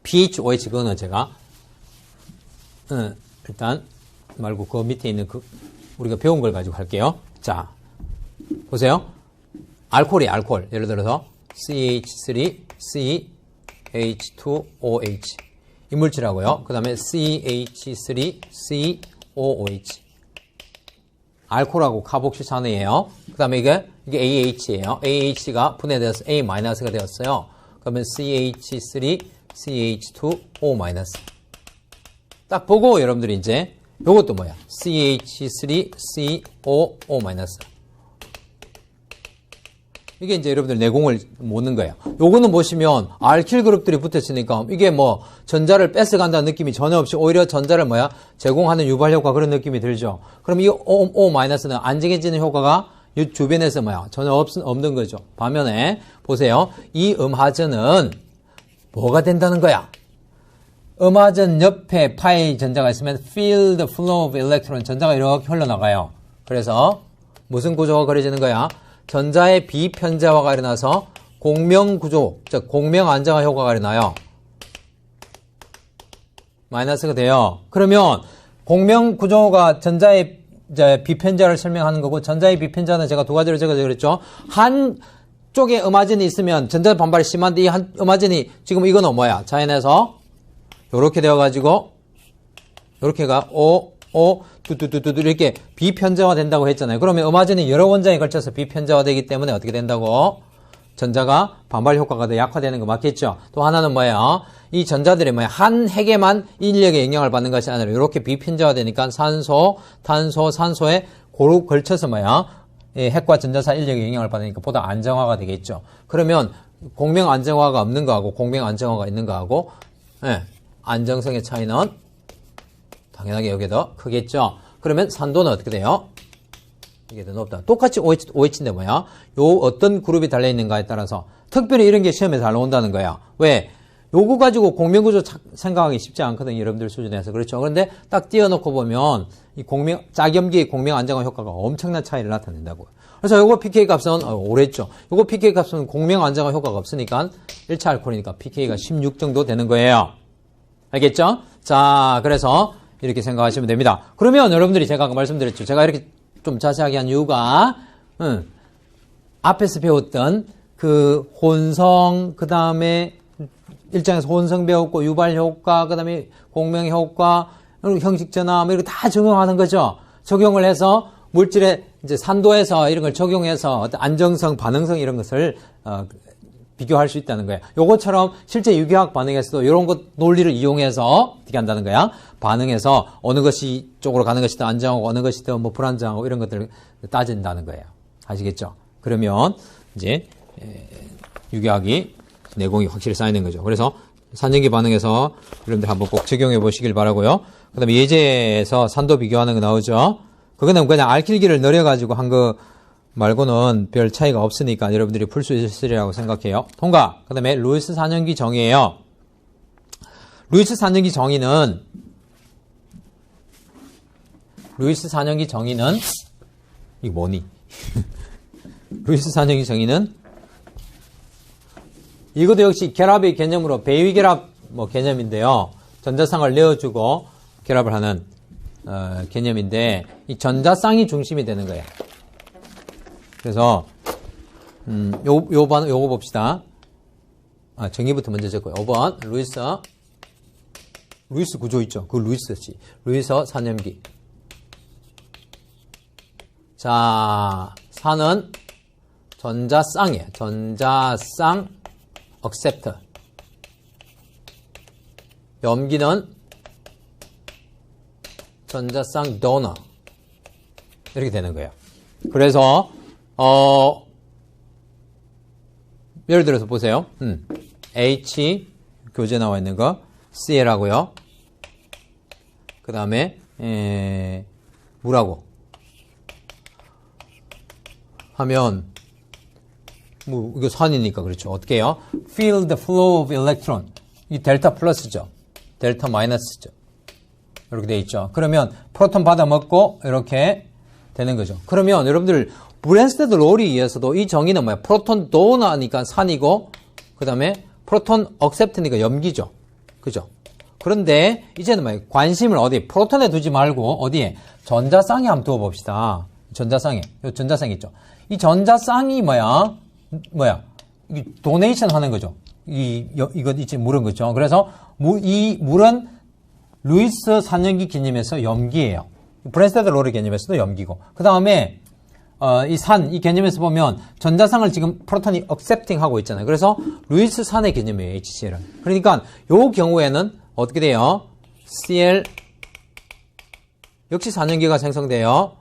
PHOH 그거는 제가 일단 말고 그 밑에 있는 그 우리가 배운 걸 가지고 할게요. 자, 보세요. 알코올이 알코올. 예를 들어서 CH3, CH2OH 이 물질하고요. 그 다음에 CH3, COOH 알코올하고 카복실산이에요. 그 다음에 이게 AH예요. AH가 분해되어서 A-가 되었어요. 그러면 CH3, CH2O-. 딱 보고 여러분들이 이제 요것도 뭐야? CH3, COO-. 이게 이제 여러분들 내공을 모는 거예요. 요거는 보시면 알킬 그룹들이 붙었으니까 이게 뭐 전자를 뺏어간다는 느낌이 전혀 없이 오히려 전자를 뭐야? 제공하는 유발 효과 그런 느낌이 들죠. 그럼 이 O-는 안정해지는 효과가 이 주변에서 뭐야? 전혀 없는 거죠. 반면에 보세요. 이 음하전은 뭐가 된다는 거야? 음하전 옆에 파이 전자가 있으면 field flow of electron 전자가 이렇게 흘러나가요. 그래서 무슨 구조가 그려지는 거야? 전자의 비편자화가 일어나서 공명구조, 즉 공명안정화 효과가 일어나요. 마이너스가 돼요. 그러면 공명구조가 전자의 비편자를 설명하는 거고 전자의 비편자는 제가 두 가지로 적어드렸죠. 한 쪽에 음하전이 있으면 전자 반발이 심한데 이 한 음하전이 지금 이거는 뭐야? 자연에서 요렇게 되어가지고 요렇게가 뚜뚜뚜뚜 이렇게 비편자화 된다고 했잖아요. 그러면 음하전이 여러 원장에 걸쳐서 비편자화 되기 때문에 어떻게 된다고? 전자가 반발 효과가 더 약화되는 거 맞겠죠? 또 하나는 뭐예요? 이 전자들이 뭐야? 한 핵에만 인력의 영향을 받는 것이 아니라 이렇게 비편자화 되니까 산소, 탄소, 산소에 고루 걸쳐서 뭐야? 핵과 전자사 인력의 영향을 받으니까 보다 안정화가 되겠죠. 그러면 공명 안정화가 없는 거하고 공명 안정화가 있는 거하고 안정성의 차이는 당연하게 여기에 더 크겠죠. 그러면 산도는 어떻게 돼요? 이게 더 높다. 똑같이 OH인데 뭐야? 요 어떤 그룹이 달려있는가에 따라서 특별히 이런 게 시험에 잘 나온다는 거야. 왜? 요거 가지고 공명구조 생각하기 쉽지 않거든요. 여러분들 수준에서. 그렇죠. 그런데 딱 띄워놓고 보면 이 짝염기의 공명 안정화 효과가 엄청난 차이를 나타낸다고요. 그래서 요거 pK 값은 오랬죠. 요거 pK 값은 공명 안정화 효과가 없으니까 1차 알코올이니까 pK가 16 정도 되는 거예요. 알겠죠? 자, 그래서 이렇게 생각하시면 됩니다. 그러면 여러분들이 제가 아까 말씀드렸죠. 제가 이렇게 좀 자세하게 한 이유가 앞에서 배웠던 그 혼성, 그 다음에 일장에서 혼성 배웠고 유발 효과, 그 다음에 공명 효과, 형식 전화 뭐 이런 거 다 적용하는 거죠. 적용을 해서 물질의 이제 산도에서 이런 걸 적용해서 어떤 안정성, 반응성 이런 것을 비교할 수 있다는 거예요. 요것처럼 실제 유기화학 반응에서도 이런 것 논리를 이용해서 어떻게 한다는 거야? 반응해서 어느 것이 쪽으로 가는 것이 더 안정하고 어느 것이 더 뭐 불안정하고 이런 것들을 따진다는 거예요. 아시겠죠? 그러면 이제 유기화학이 내공이 확실히 쌓이는 거죠. 그래서 산전기 반응에서 여러분들 한번 꼭 적용해 보시길 바라고요. 그 다음에 예제에서 산도 비교하는 거 나오죠. 그거는 그냥 알킬기를 늘려가지고 한 거 말고는 별 차이가 없으니까 여러분들이 풀 수 있으리라고 생각해요. 통과. 그 다음에 루이스 산전기 정의예요. 루이스 산전기 정의는 이게 뭐니? 루이스 산전기 정의는 이것도 역시 결합의 개념으로 배위결합 개념인데요. 전자쌍을 내어주고 결합을 하는 개념인데 이 전자쌍이 중심이 되는 거예요. 그래서 요거 봅시다. 정의부터 먼저 적고요. 5번 루이스 구조 있죠. 그 루이스 산염기. 자, 산은 전자쌍이에요. 전자쌍 acceptor. 염기는 전자쌍 donor. 이렇게 되는 거예요. 그래서 예를 들어서 보세요. H 교재 나와 있는 거 Cl하고요. 그 다음에 물하고 하면 뭐 이거 산이니까 그렇죠. 어떻게 해요? Field flow of electron. 이 델타 플러스죠. 델타 마이너스죠. 이렇게 돼 있죠. 그러면 프로톤 받아 먹고 이렇게 되는 거죠. 그러면 여러분들 브랜스테드 롤에 의해서도 이 정의는 뭐야? 프로톤 도너니까 산이고 그 다음에 프로톤 억셉트니까 염기죠. 그죠? 그런데 이제는 뭐예요? 관심을 어디? 프로톤에 두지 말고 어디에? 전자쌍에 한번 두어봅시다. 전자쌍에. 요 전자쌍 있죠? 이 전자쌍이 뭐야? 이 도네이션 하는 거죠. 이거 있지, 물은 거죠. 그래서 이 물은 루이스 산연기 개념에서 염기예요. 브랜스테드 로리 개념에서도 염기고. 그 다음에 이 개념에서 보면 전자쌍을 지금 프로톤이 accepting 하고 있잖아요. 그래서 루이스 산의 개념이에요, HCl은. 그러니까 요 경우에는 어떻게 돼요? Cl 역시 산연기가 생성돼요.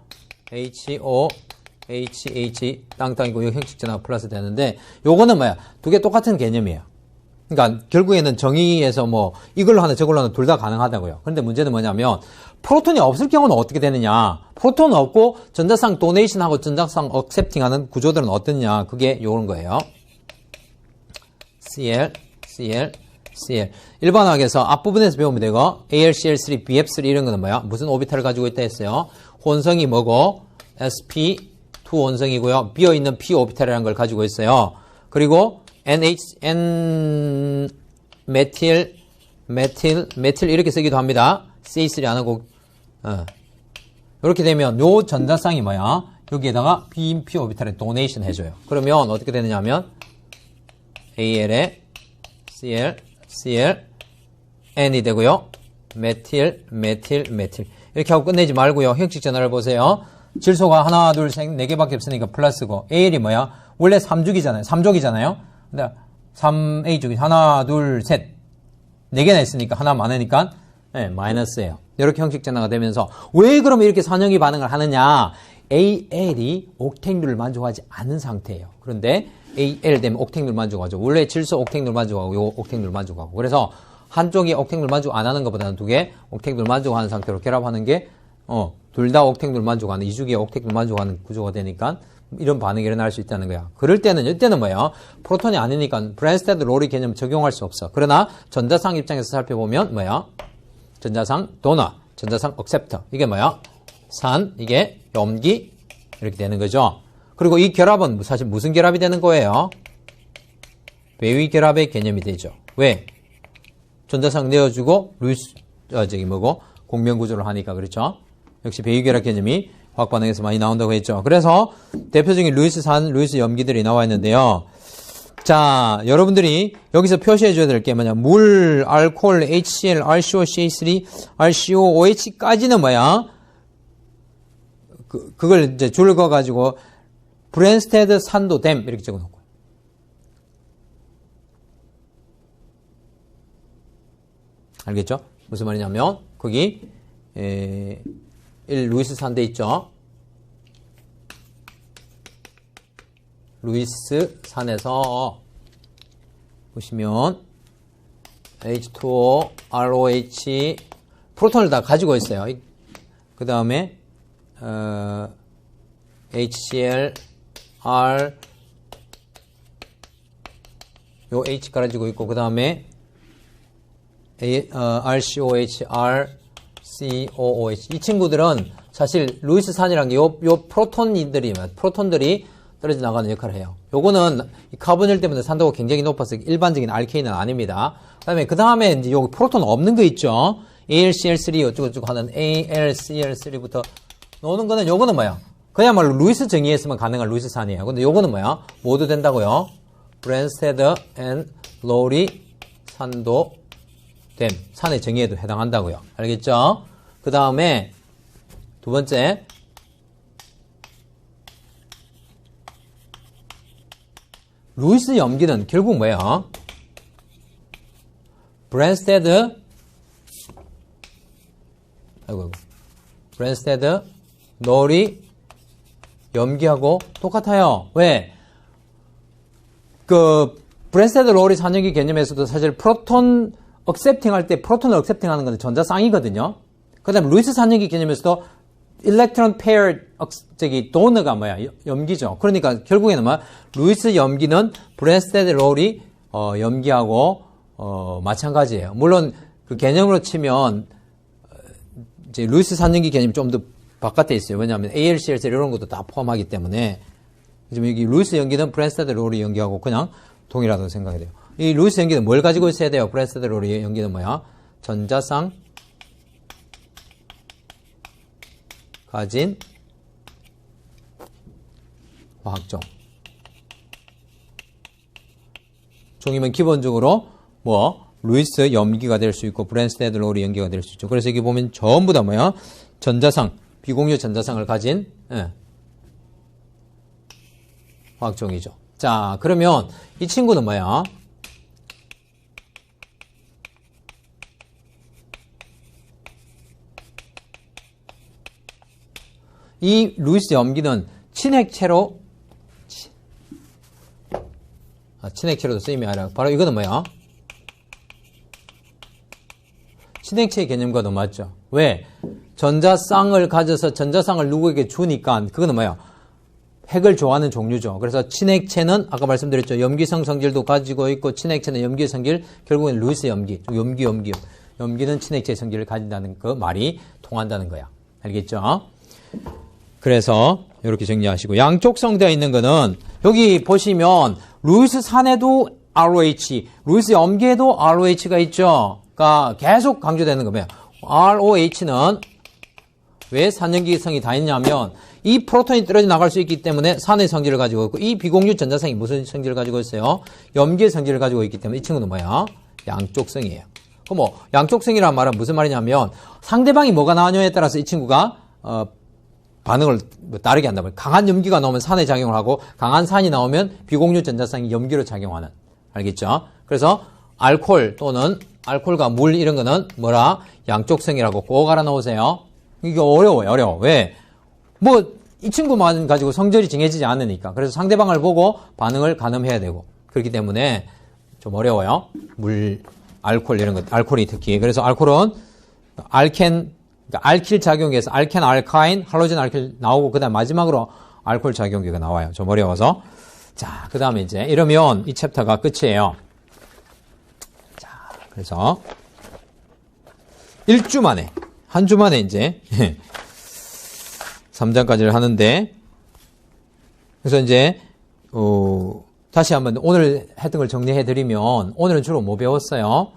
HO HH 땅땅이고 이 형식 전화가 플러스 되는데 요거는 뭐야? 두 개 똑같은 개념이에요. 그러니까 결국에는 정의에서 뭐 이걸로 하나 저걸로 하나 둘 다 가능하다고요. 그런데 문제는 뭐냐면 프로톤이 없을 경우는 어떻게 되느냐? 프로톤 없고 전자쌍 도네이션하고 전자쌍 억셉팅하는 구조들은 어떻냐? 그게 요런 거예요. Cl 일반학에서 앞부분에서 배우면 되고 AlCl3, BF3 이런 거는 뭐야? 무슨 오비탈을 가지고 있다 했어요? 혼성이 뭐고? sp2 혼성이고요. 비어있는 p 오비탈이라는 걸 가지고 있어요. 그리고 N 메틸 이렇게 쓰기도 합니다. CH3 안 하고 이렇게 되면 요 전자쌍이 뭐야? 여기에다가 빈 p 오비탈에 도네이션 해줘요. 그러면 어떻게 되느냐 하면 AL에 Cl N이 되고요. 메틸 이렇게 하고 끝내지 말고요. 형식 전화를 보세요. 질소가 하나, 둘, 셋, 네 개밖에 없으니까 플러스고 AL이 뭐야? 원래 3족이잖아요. 근데 3A족이 하나, 둘, 셋, 네 개나 있으니까 하나 많으니까 네, 마이너스예요. 이렇게 형식 전화가 되면서 왜 그럼 이렇게 산연기 반응을 하느냐? AL이 옥탱률을 만족하지 않은 상태예요. 그런데 AL 되면 옥탱률 만족하죠. 원래 질소 옥탱률 만족하고 요 옥탱률 만족하고. 그래서 한쪽이 옥탱률 만족 안 하는 것보다는 두 개 옥탱률 만족하는 상태로 결합하는 게 둘 다 옥탱률 만족하는 이주기에 옥탱률 만족하는 구조가 되니까 이런 반응이 일어날 수 있다는 거야. 그럴 때는 이때는 뭐야? 프로톤이 아니니까 브랜스테드 로리 개념 적용할 수 없어. 그러나 전자쌍 입장에서 살펴보면 뭐야? 전자쌍 도너, 전자쌍 억셉터. 이게 뭐야? 산, 이게 염기 이렇게 되는 거죠. 그리고 이 결합은 사실 무슨 결합이 되는 거예요? 배위 결합의 개념이 되죠. 왜? 전자쌍 내어주고 루이스 공명 구조를 하니까 그렇죠. 역시 배위 결합 개념이 화학 반응에서 많이 나온다고 했죠. 그래서 대표적인 루이스산, 루이스 염기들이 나와 있는데요. 자, 여러분들이 여기서 표시해 줘야 될 게 뭐냐? 물, 알코올, HCl, RCO, CH3, RCO, OH까지는 뭐야? 그걸 이제 줄을 그어 가지고 브랜스테드 산도댐 이렇게 적어 놓고. 알겠죠? 무슨 말이냐면 거기 루이스 산대 있죠? 루이스 산에서 보시면 H2O, ROH 프로톤을 다 가지고 있어요. 그 다음에 HCl, R 요 H 가지고 있고 그 다음에 RCOH, R, COOH 이 친구들은 사실 루이스 산이라는 게 요 프로톤들이 떨어져 나가는 역할을 해요. 요거는 카본율 때문에 산도가 굉장히 높아서 일반적인 알케인은 아닙니다. 그 다음에 이제 여기 프로톤 없는 거 있죠? AlCl3 어쩌고저쩌고 하는 AlCl3부터 나오는 거는 요거는 뭐야? 그야말로 루이스 정의에서만 가능한 루이스 산이에요. 근데 요거는 뭐야? 모두 된다고요? 브랜스테드 앤 로리 산도 댐 산의 정의에도 해당한다고요. 알겠죠? 그 다음에 두 번째 루이스 염기는 결국 뭐예요? 브랜스테드 노리 염기하고 똑같아요. 왜? 브랜스테드 로리 산연기 개념에서도 사실 프로톤 억셉팅 할 때 프로톤을 억셉팅 하는 건 전자쌍이거든요. 그 다음에 루이스 산연기 개념에서도 일렉트론 페어 도너가 뭐야? 염기죠. 그러니까 결국에는 뭐야? 루이스 염기는 브랜스테드 로리 염기하고 마찬가지예요. 물론 그 개념으로 치면 이제 루이스 산연기 개념이 좀 더 바깥에 있어요. 왜냐하면 AlCl 이런 것도 다 포함하기 때문에 지금 여기 루이스 염기는 브랜스테드 로리 염기하고 그냥 동일하다고 생각이 돼요. 이 루이스 연기는 뭘 가지고 있어야 돼요? 브랜스테드 롤의 연기는 뭐야? 전자쌍 가진 화학종. 종이면 기본적으로 뭐 루이스 염기가 될 수 있고 브랜스테드 롤의 연기가 될 수 있죠. 그래서 여기 보면 전부 다 뭐야? 전자상, 비공유 전자상을 가진 화학종이죠. 자, 그러면 이 친구는 뭐야? 이 루이스 염기는 친액체로 친액체로도 쓰임이 아니라 바로 이거는 뭐야? 친액체의 개념과도 맞죠. 왜? 전자쌍을 가져서 전자쌍을 누구에게 주니까 그거는 뭐야? 핵을 좋아하는 종류죠. 그래서 친액체는 아까 말씀드렸죠. 염기성 성질도 가지고 있고 친액체는 염기의 성질, 결국엔 루이스 염기, 염기는 친액체의 성질을 가진다는 그 말이 통한다는 거야. 알겠죠? 그래서 이렇게 정리하시고 양쪽성 되어 있는 거는 여기 보시면 루이스 산에도 ROH, 루이스 염기에도 ROH가 있죠. 그러니까 계속 강조되는 거예요. ROH는 왜 산염기성이 다 있냐면 이 프로톤이 떨어져 나갈 수 있기 때문에 산의 성질을 가지고 있고 이 비공유 전자성이 무슨 성질을 가지고 있어요? 염기의 성질을 가지고 있기 때문에 이 친구는 뭐야? 양쪽성이에요. 그럼 뭐 양쪽성이라는 말은 무슨 말이냐면 상대방이 뭐가 나왔냐에 따라서 이 친구가 반응을 다르게 한다면 강한 염기가 나오면 산의 작용을 하고 강한 산이 나오면 비공유 전자성이 염기로 작용하는. 알겠죠? 그래서 알코올 또는 알코올과 물 이런 거는 뭐라? 양쪽성이라고 꼭 알아놓으세요. 이게 어려워요. 왜? 뭐 이 친구만 가지고 성질이 정해지지 않으니까. 그래서 상대방을 보고 반응을 가늠해야 되고 그렇기 때문에 좀 어려워요. 물, 알코올 이런 것, 알코올이 특히. 그래서 알코올은 알킬 작용에서 알켄, 알카인, 할로젠, 알킬 나오고 그다음 마지막으로 알코올 작용기가 나와요. 좀 어려워서. 자, 그다음에 이제 이러면 이 챕터가 끝이에요. 자, 그래서 1주 만에 한 주 만에 이제 3장까지를 하는데 그래서 이제 다시 한번 오늘 했던 걸 정리해 드리면 오늘은 주로 뭐 배웠어요?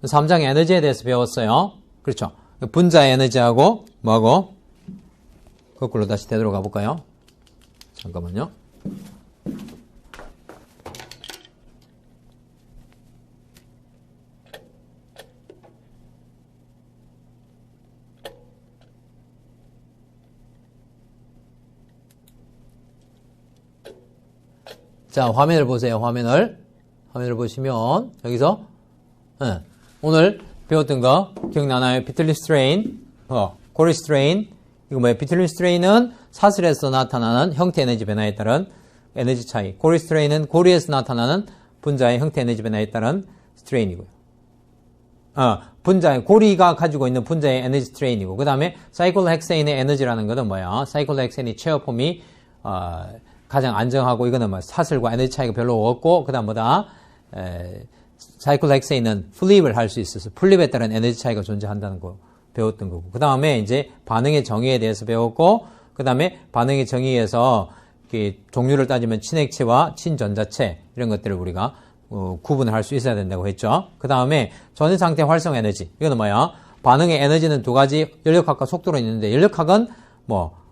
3장 에너지에 대해서 배웠어요. 그렇죠? 분자 에너지하고 뭐하고 거꾸로 다시 되돌아가 볼까요? 잠깐만요. 자, 화면을 보세요. 화면을 보시면 여기서 오늘 배웠던 거 기억나나요? 비틀리스트레인, 고리스트레인. 이거 뭐예요? 비틀리스트레인은 사슬에서 나타나는 형태 에너지 변화에 따른 에너지 차이. 고리스트레인은 고리에서 나타나는 분자의 형태 에너지 변화에 따른 스트레인이고요. 고리가 가지고 있는 분자의 에너지 스트레인이고, 그 다음에 사이클로헥세인의 에너지라는 것은 뭐야? 사이클로헥세인의 체어폼이 가장 안정하고 이거는 뭐 사슬과 에너지 차이가 별로 없고, 그 다음 뭐다? 사이클로헥세인은 플립을 할 수 있어서 플립에 따른 에너지 차이가 존재한다는 거 배웠던 거고, 그 다음에 이제 반응의 정의에 대해서 배웠고, 그 다음에 반응의 정의에서 종류를 따지면 친액체와 친전자체 이런 것들을 우리가 구분을 할 수 있어야 된다고 했죠. 그 다음에 전해상태 활성 에너지, 이거는 뭐야? 반응의 에너지는 두 가지, 연력학과 속도로 있는데, 연력학은 뭐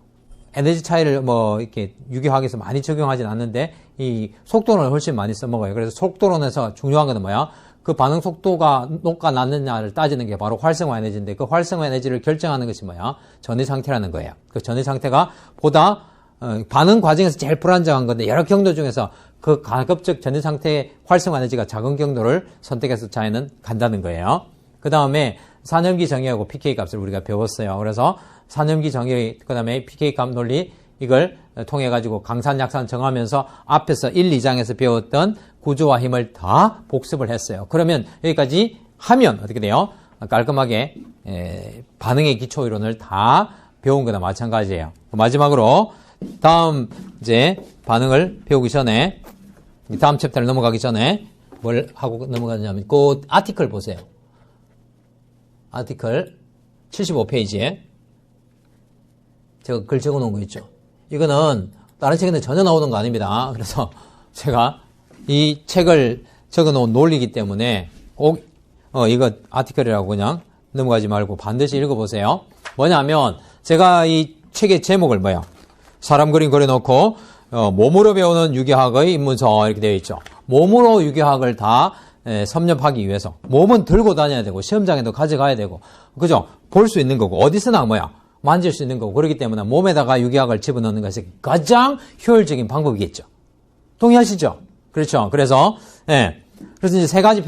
에너지 차이를 뭐 이렇게 유기화학에서 많이 적용하진 않는데 이 속도는 훨씬 많이 써먹어요. 그래서 속도론에서 중요한 건 뭐야? 그 반응 속도가 높가 낮느냐를 따지는 게 바로 활성화 에너지인데 그 활성화 에너지를 결정하는 것이 뭐야? 전해 상태라는 거예요. 그 전해 상태가 보다 반응 과정에서 제일 불안정한 건데 여러 경도 중에서 그 가급적 전해 상태의 활성화 에너지가 작은 경도를 선택해서 자에는 간다는 거예요. 그 다음에 산염기 정의하고 pK 값을 우리가 배웠어요. 그래서 산염기 정의, 그 다음에 pK 값 논리, 이걸 통해 가지고 강산, 약산 정하면서 앞에서 1, 2장에서 배웠던 구조와 힘을 다 복습을 했어요. 그러면 여기까지 하면 어떻게 돼요? 깔끔하게 반응의 기초 이론을 다 배운 거나 마찬가지예요. 마지막으로 다음 이제 반응을 배우기 전에, 다음 챕터를 넘어가기 전에 뭘 하고 넘어가냐면 그 아티클 보세요. 아티클 75페이지에 제가 글 적어 놓은 거 있죠. 이거는 다른 책에는 전혀 나오는 거 아닙니다. 그래서 제가 이 책을 적어놓은 논리이기 때문에 꼭 이거 아티클이라고 그냥 넘어가지 말고 반드시 읽어보세요. 뭐냐면 제가 이 책의 제목을 뭐야? 사람 그림 그려놓고 몸으로 배우는 유기학의 입문서 이렇게 되어 있죠. 몸으로 유기학을 다 섭렵하기 위해서 몸은 들고 다녀야 되고 시험장에도 가져가야 되고 그죠? 볼 수 있는 거고 어디서나 뭐야? 만질 수 있는 거고 그렇기 때문에 몸에다가 유기학을 집어넣는 것이 가장 효율적인 방법이겠죠. 동의하시죠? 그렇죠. 그래서 그래서 이제 세 가지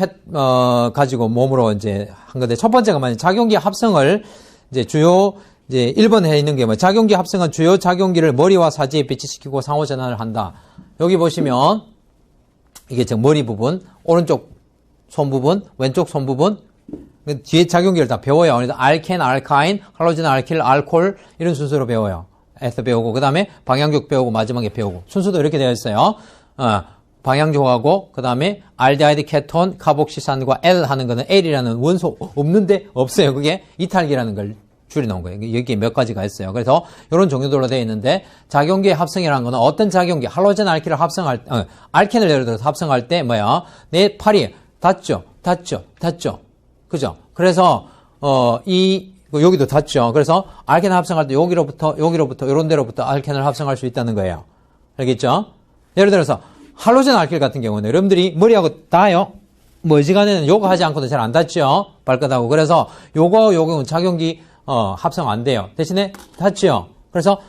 가지고 몸으로 이제 한 건데 첫 번째가 뭐냐? 작용기 합성을 이제 주요 이제 1번에 있는 게 뭐 작용기 합성은 주요 작용기를 머리와 사지에 배치시키고 상호 전환을 한다. 여기 보시면 이게 지금 머리 부분, 오른쪽 손 부분, 왼쪽 손 부분 뒤에 작용기를 다 배워요. 그래서 알켄, 알카인, 할로젠, 알킬, 알콜 이런 순서로 배워요. 에서 배우고 그다음에 방향족 배우고 마지막에 배우고 순서도 이렇게 되어 있어요. 방향족하고 그다음에 알데하이드 케톤, 카복시산과 L 하는 거는 L이라는 원소 없는데 없어요. 그게 이탈기라는 걸 줄여놓은 거예요. 여기 몇 가지가 있어요. 그래서 이런 종류들로 되어 있는데 작용기의 합성이라는 거는 어떤 작용기, 할로젠 알킬을 합성할 알켄을 예를 들어서 합성할 때 뭐야? 내 팔이 닿죠. 그죠? 그래서 여기도 닿죠. 그래서 알켄을 합성할 때 여기로부터 이런 데로부터 알켄을 합성할 수 있다는 거예요. 알겠죠? 예를 들어서 할로젠 알킬 같은 경우는 여러분들이 머리하고 닿아요. 뭐 어지간해는 요거 하지 않고도 잘 안 닿죠. 발끝하고. 그래서 요거는 작용기 합성 안 돼요. 대신에 닿죠. 그래서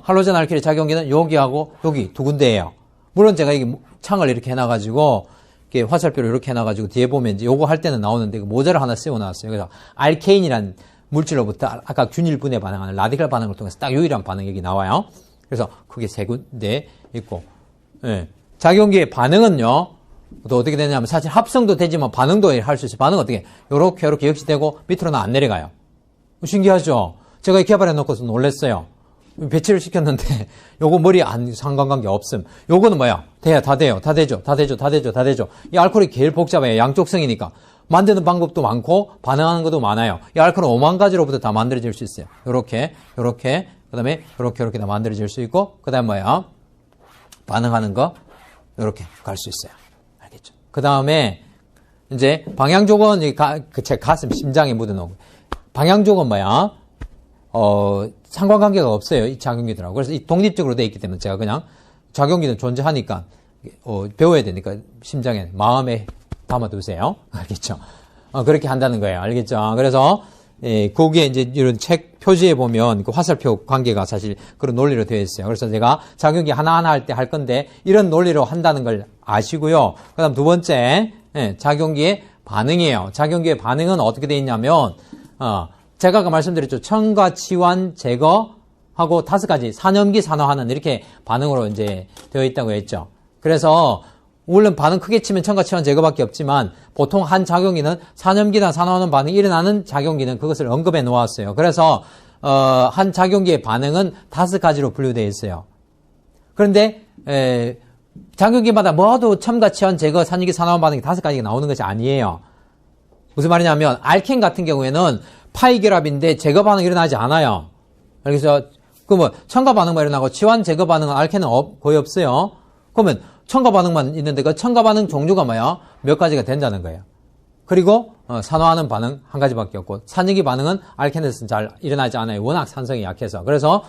할로젠 알킬의 작용기는 여기하고 여기 두 군데예요. 물론 제가 이게 창을 이렇게 해놔가지고 이렇게 화살표를 이렇게 해놔가지고 뒤에 보면 이제 요거 할 때는 나오는데 그 모자를 하나 씌워놨어요. 그래서 알케인이란 물질로부터 아까 균일 분해 반응하는 라디칼 반응을 통해서 딱 유일한 반응이 여기 나와요. 그래서 그게 세 군데 있고, 작용기의 반응은요, 또 어떻게 되냐면 사실 합성도 되지만 반응도 할 수 있어요. 반응 어떻게? 요렇게 역시 되고 밑으로는 안 내려가요. 신기하죠? 제가 개발해 놓고서 놀랬어요. 배치를 시켰는데 요거 머리 안 상관관계 없음. 요거는 뭐야? 다 되죠. 이 알코올이 제일 복잡해요. 양쪽성이니까. 만드는 방법도 많고 반응하는 것도 많아요. 이 알코올은 5만 가지로부터 다 만들어질 수 있어요. 요렇게 그다음에 요렇게 다 만들어질 수 있고 그다음 뭐야? 반응하는 거 요렇게 갈 수 있어요. 알겠죠? 그다음에 이제 방향족은 제 가슴 심장에 묻어놓은 거. 방향족은 뭐야? 상관관계가 없어요. 이 작용기들하고. 그래서 이 독립적으로 되어 있기 때문에 제가 그냥 작용기는 존재하니까, 배워야 되니까 심장에, 마음에 담아두세요. 알겠죠? 그렇게 한다는 거예요. 알겠죠? 그래서, 거기에 이제 이런 책 표지에 보면 그 화살표 관계가 사실 그런 논리로 되어 있어요. 그래서 제가 작용기 하나하나 할 때 할 건데, 이런 논리로 한다는 걸 아시고요. 그 다음 두 번째, 작용기의 반응이에요. 작용기의 반응은 어떻게 되어 있냐면, 제가 아까 말씀드렸죠. 첨가, 치환, 제거하고 5가지 산염기, 산화하는 이렇게 반응으로 이제 되어 있다고 했죠. 그래서 물론 반응 크게 치면 첨가, 치환, 제거밖에 없지만 보통 한 작용기는 산염기나 산화하는 반응이 일어나는 작용기는 그것을 언급해 놓았어요. 그래서 한 작용기의 반응은 5가지로 분류되어 있어요. 그런데 작용기마다 모두 첨가, 치환, 제거, 산염기, 산화하는 반응이 5가지가 나오는 것이 아니에요. 무슨 말이냐면 알켄 같은 경우에는 파이 결합인데 제거 반응이 일어나지 않아요. 그래서 첨가 반응만 일어나고 치환 제거 반응은 알켄은 거의 없어요. 그러면 첨가 반응만 있는데 그 첨가 반응 종류가 뭐야? 몇 가지가 된다는 거예요. 그리고 산화하는 반응 한 가지밖에 없고 산염기 반응은 알켄에서는 잘 일어나지 않아요. 워낙 산성이 약해서. 그래서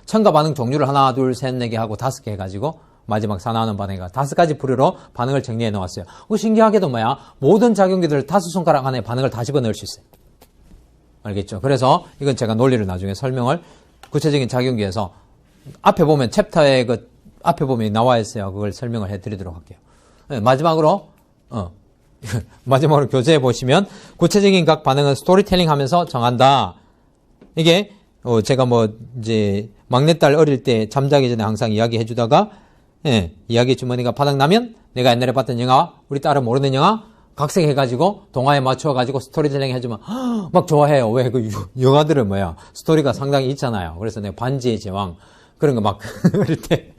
첨가 반응 종류를 하나, 둘, 셋, 네 개 하고 5개 해가지고 마지막 산화하는 반응이가 5가지 부류로 반응을 정리해 놓았어요. 신기하게도 모든 작용기들 5손가락 안에 반응을 다 집어넣을 수 있어요. 알겠죠? 그래서 이건 제가 논리를 나중에 설명을 구체적인 작용기에서 앞에 보면 챕터에 앞에 보면 나와 있어요. 그걸 설명을 해드리도록 할게요. 마지막으로 교재에 보시면 구체적인 각 반응은 스토리텔링 하면서 정한다. 이게 제가 이제 막내딸 어릴 때 잠자기 전에 항상 이야기해 주다가 이야기 주머니가 바닥나면 내가 옛날에 봤던 영화, 우리 딸은 모르는 영화 각색해가지고 동화에 맞춰가지고 스토리텔링 해주면 막 좋아해요. 왜? 그 영화들은 스토리가 상당히 있잖아요. 그래서 내가 반지의 제왕 그런 거 막 어릴 때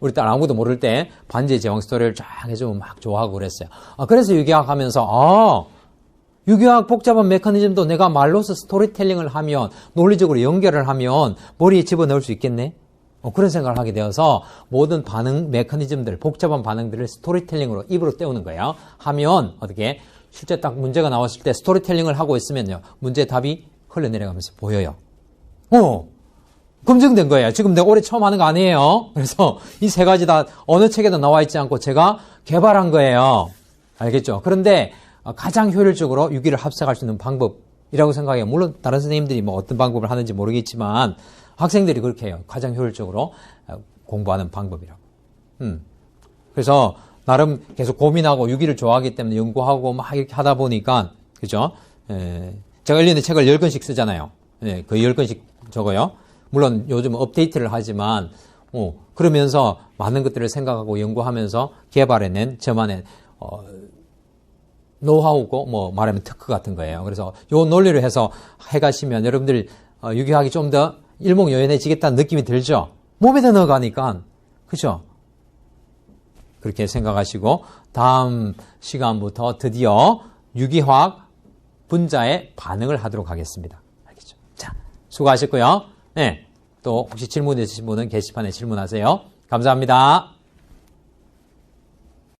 우리 딸 아무도 모를 때 반지의 제왕 스토리를 쫙 해주면 막 좋아하고 그랬어요. 그래서 유기학 하면서 유기학 복잡한 메커니즘도 내가 말로서 스토리텔링을 하면 논리적으로 연결을 하면 머리에 집어넣을 수 있겠네. 그런 생각을 하게 되어서 모든 반응 메커니즘들, 복잡한 반응들을 스토리텔링으로 입으로 때우는 거예요. 하면 어떻게 실제 딱 문제가 나왔을 때 스토리텔링을 하고 있으면요. 문제 답이 흘러내려가면서 보여요. 검증된 거예요. 지금 내가 올해 처음 하는 거 아니에요. 그래서 이 세 가지 다 어느 책에도 나와 있지 않고 제가 개발한 거예요. 알겠죠? 그런데 가장 효율적으로 유기를 합성할 수 있는 방법이라고 생각해요. 물론 다른 선생님들이 뭐 어떤 방법을 하는지 모르겠지만 학생들이 그렇게 해요. 가장 효율적으로 공부하는 방법이라고. 그래서 나름 계속 고민하고 유기를 좋아하기 때문에 연구하고 막 이렇게 하다 보니까 그죠? 제가 1년에 책을 10권씩 쓰잖아요. 거의 10권씩 적어요. 물론 요즘 업데이트를 하지만 그러면서 많은 것들을 생각하고 연구하면서 개발해낸 저만의 노하우고 뭐 말하면 특허 같은 거예요. 그래서 요 논리를 해서 해가시면 여러분들 유기하기 좀 더 일목요연해지겠다는 느낌이 들죠. 몸에다 넣어가니까 그죠? 그렇게 생각하시고 다음 시간부터 드디어 유기화학 분자의 반응을 하도록 하겠습니다. 알겠죠? 자, 수고하셨고요. 네, 또 혹시 질문 있으신 분은 게시판에 질문하세요. 감사합니다.